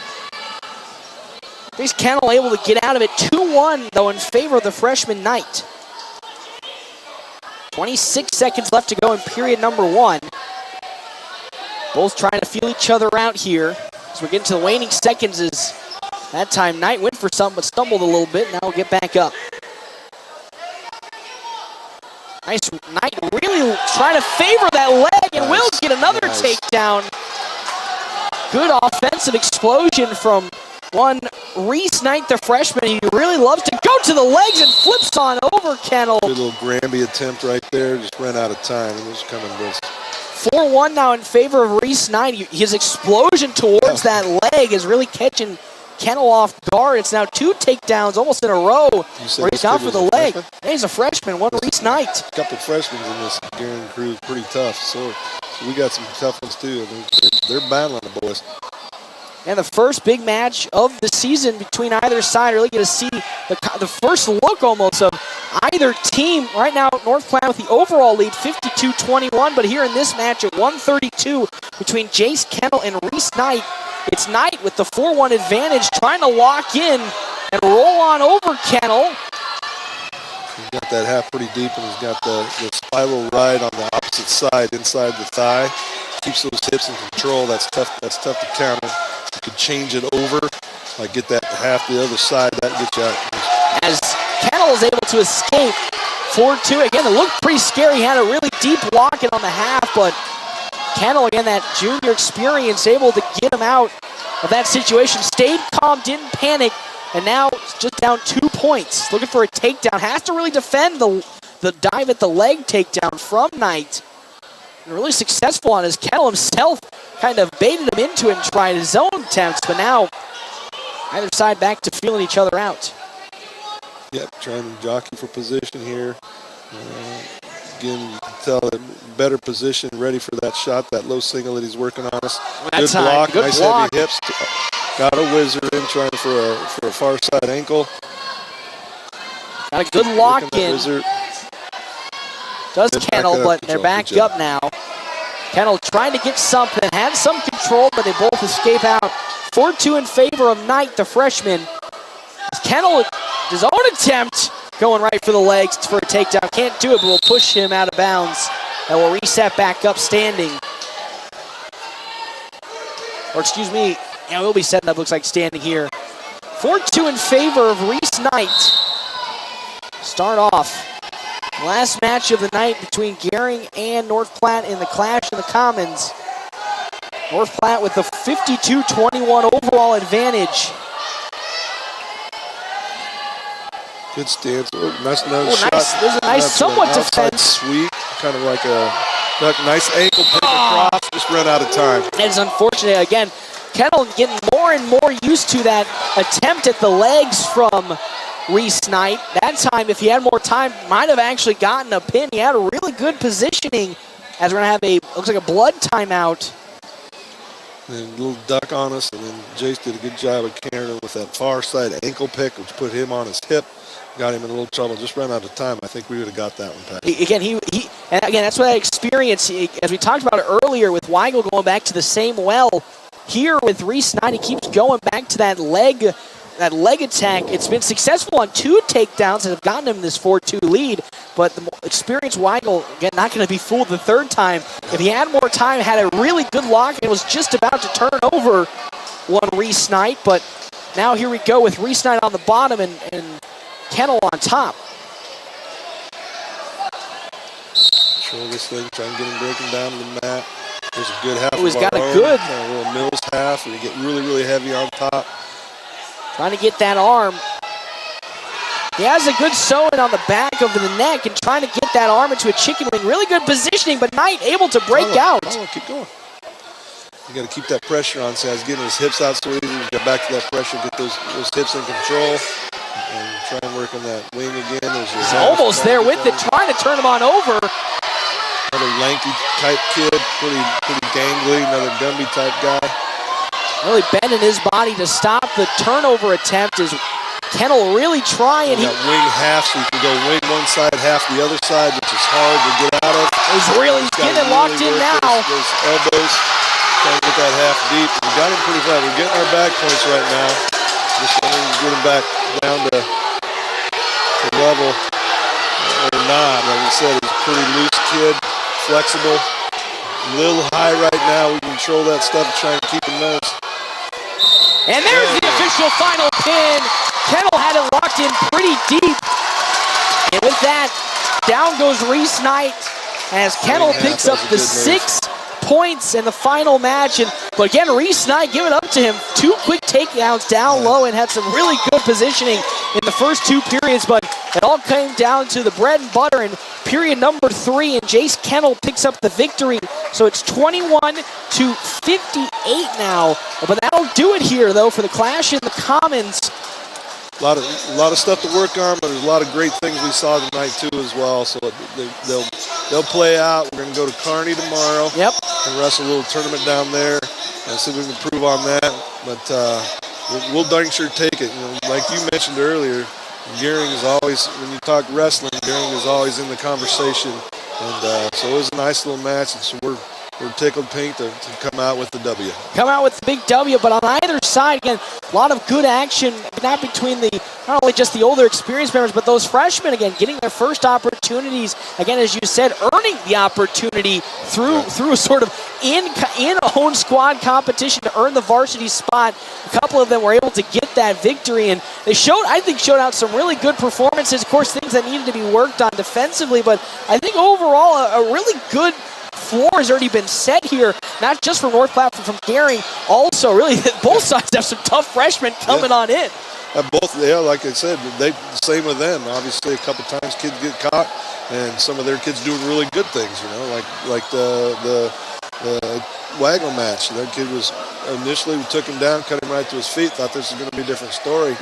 Reese Kennel able to get out of it. 2-1 though in favor of the freshman Knight. 26 seconds left to go in period number 1. Both trying to feel each other out here as we're getting to the waning seconds. As that time Knight went for something but stumbled a little bit. Now we'll get back up. Nice Knight really trying to favor that leg and will get another takedown. Good offensive explosion from one Reese Knight, the freshman. He really loves to go to the legs and flips on over Kennel. Good little Granby attempt right there. Just ran out of time. It was coming with 4-1 now in favor of Reese Knight. His explosion towards that leg is really catching Kennel off guard. It's now 2 takedowns almost in a row where he's gone for the leg. Yeah, he's a freshman, one Reese Knight. A couple freshmen in this Gearing crew is pretty tough. So we got some tough ones too. I mean, they're battling the boys. And the first big match of the season between either side. Really get to see the first look almost of either team. Right now, North Platte with the overall lead, 52-21. But here in this match at 132 between Jace Kennel and Reese Knight, it's Knight with the 4-1 advantage, trying to lock in and roll on over Kennel. He's got that half pretty deep, and he's got the spiral ride on the opposite side, inside the thigh. Keeps those hips in control. That's tough to counter. You could change it over, like get that half the other side, that gets you out. As Kennel is able to escape 4-2. Again, it looked pretty scary. He had a really deep lock in on the half, but Kennel, again, that junior experience, able to get him out of that situation. Stayed calm, didn't panic, and now just down 2 points. Looking for a takedown. Has to really defend the dive at the leg takedown from Knight. And really successful on his. Kennel himself kind of baited him into it and tried his own attempts, but now either side back to feeling each other out. Yep, trying to jockey for position here. Again, you can tell that better position, ready for that shot, that low single that he's working on us. Good block, nice heavy hips. Got a whizzer in, trying for a far side ankle. Got a good lock in. Does Kennel, but they're back up now. Kennel trying to get something, had some control, but they both escape out. 4-2 in favor of Knight, the freshman. Kennel, his own attempt, going right for the legs for a takedown. Can't do it, but will push him out of bounds. And will reset back up standing. Or excuse me, yeah, we'll be setting up, looks like standing here. 4-2 in favor of Reese Knight. Start off. Last match of the night between Gering and North Platte in the Clash in the Commons. North Platte with the 52-21 overall advantage. Good stance. Oh, nice shot. Nice. There's a nice somewhat defense. Sweep, kind of like a nice ankle pick across. Just run out of time. It's unfortunate. Again, Kennel getting more and more used to that attempt at the legs from Reese Knight. That time, if he had more time, might have actually gotten a pin. He had a really good positioning as we're going to have looks like a blood timeout. And a little duck on us, and then Jace did a good job of countering with that far side ankle pick, which put him on his hip. Got him in a little trouble. Just ran out of time. I think we would have got that one, Pat. And again, that's what I experienced, as we talked about earlier, with Weigel going back to the same well. Here with Reese Knight, he keeps going back to that leg attack. It's been successful on 2 takedowns that have gotten him this 4-2 lead, but the experienced Weigel, again, not going to be fooled the third time. If he had more time, had a really good lock, and was just about to turn over one Reese Knight, but Now here we go with Reese Knight on the bottom and Kennel on top. Control this thing, try and get him breaking down to the mat. There's a good half. Oh, he's of got our a own, good- kind of a little Mills half, and you get really, really heavy on top. Trying to get that arm. He has a good sewing on the back of the neck and trying to get that arm into a chicken wing. Really good positioning, but Knight able to break out. Keep going. You got to keep that pressure on. So he's getting his hips out so easy. Get back to that pressure, get those hips in control, and try and work on that wing again. He's almost there with it, trying to turn him on over. Another lanky type kid, pretty gangly, another Gumby type guy. Really bending his body to stop the turnover attempt is Kennel really trying. You got wing half, so you can go wing one side, half the other side, which is hard to get out of. He's getting it locked in now. Those elbows, trying to get that half deep. We got him pretty flat. We're getting our back points right now. Just trying to get him back down to level or not. Like I said, he's a pretty loose kid, flexible. A little high right now. We control that stuff and try and keep him nice. And there's the official final pin. Kennel had it locked in pretty deep. And with that, down goes Reese Knight as Kennel picks up the 6 points in the final match. But again, Reese Knight giving up to him. 2 quick takedowns down low and had some really good positioning in the first 2 periods. But it all came down to the bread and butter in period number 3. And Jace Kennel picks up the victory. So it's 21-58 now. But that'll do it here, though, for the Clash in the Commons. A lot of stuff to work on, but there's a lot of great things we saw tonight too as well. So they'll play out. We're going to go to Kearney tomorrow. Yep. And wrestle a little tournament down there and see if we can improve on that. But we'll darn sure take it. You know, like you mentioned earlier, Gearing is always, when you talk wrestling, Gearing is always in the conversation. And so it was a nice little match. And so we're tickled pink to come out with the W. Come out with the big W, but on either side, again, a lot of good action, not between not only just the older experienced members, but those freshmen, again, getting their first opportunities. Again, as you said, earning the opportunity through a sort of in-own squad competition to earn the varsity spot. A couple of them were able to get that victory, and they showed out some really good performances. Of course, things that needed to be worked on defensively, but I think overall a really good floor has already been set here, not just from North Platte, but from Gehring. Also, really, both sides have some tough freshmen coming on in. Like I said, same with them. Obviously, a couple times kids get caught, and some of their kids doing really good things. You know, like the Waggle match. That kid was initially, we took him down, cut him right to his feet. Thought this was going to be a different story.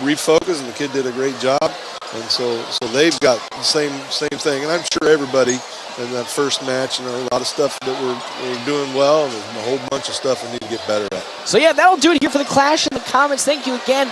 Refocused, and the kid did a great job. And so they've got the same thing. And I'm sure everybody in that first match, a lot of stuff that we're doing well, and there's a whole bunch of stuff we need to get better at. So yeah, that'll do it here for the Clash in the Commons. Thank you again,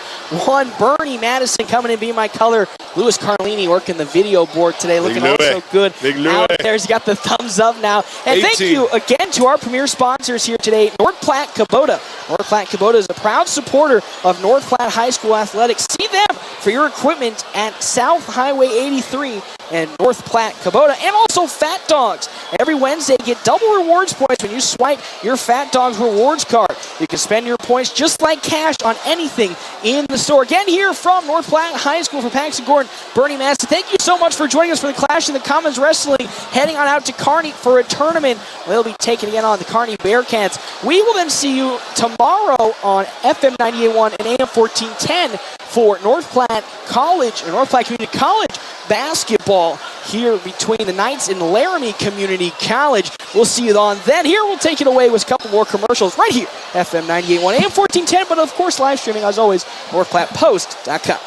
one Bernie Madison coming in, being my color. Louis Carlini working the video board today, looking also good out there. He's got the thumbs up now. And 18. Thank you again to our premier sponsors here today, North Platte Kubota. North Platte Kubota is a proud supporter of North Platte High School athletics. See them for your equipment at South Highway 83 and North Platte Kubota, and also Fat Dogs. Every Wednesday, get double rewards points when you swipe your Fat Dogs rewards card. You can spend your points just like cash on anything in the store. Again, here from North Platte High School for Paxton Gordon, Bernie Madison. Thank you so much for joining us for the Clash in the Commons Wrestling. Heading on out to Kearney for a tournament. They'll be taking again on the Kearney Bearcats. We will then see you tomorrow on FM 98.1 and AM 1410 for North Platte College or North Platte Community College basketball here between the Knights and Laramie Community College. We'll see you on then. Here we'll take it away with a couple more commercials right here, FM 98.1 AM 1410, but of course live streaming as always, NorthPlattePost.com.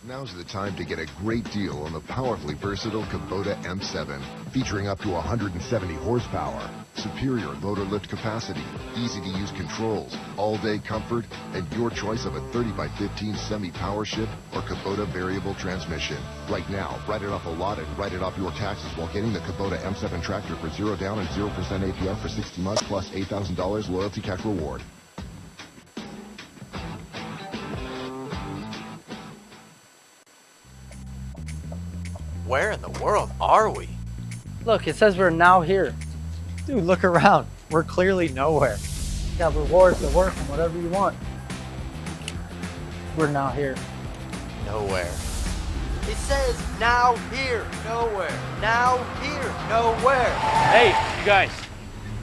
Now's the time to get a great deal on the powerfully versatile Kubota M7, featuring up to 170 horsepower, superior loader lift capacity, easy-to-use controls, all-day comfort, and your choice of a 30x15 semi-power shift or Kubota variable transmission. Right now, write it off a lot and write it off your taxes while getting the Kubota M7 tractor for 0 down and 0% APR for 60 months plus $8,000 loyalty cash reward. Where in the world are we? Look, it says we're now here. Dude, look around. We're clearly nowhere. You got rewards to work and whatever you want. We're now here. Nowhere. It says now here, nowhere. Now here, nowhere. Hey, you guys,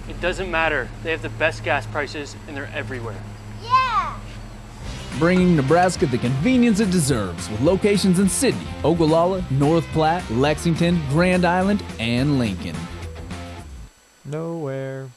it doesn't matter. They have the best gas prices and they're everywhere. Yeah! Bringing Nebraska the convenience it deserves with locations in Sidney, Ogallala, North Platte, Lexington, Grand Island, and Lincoln. Nowhere.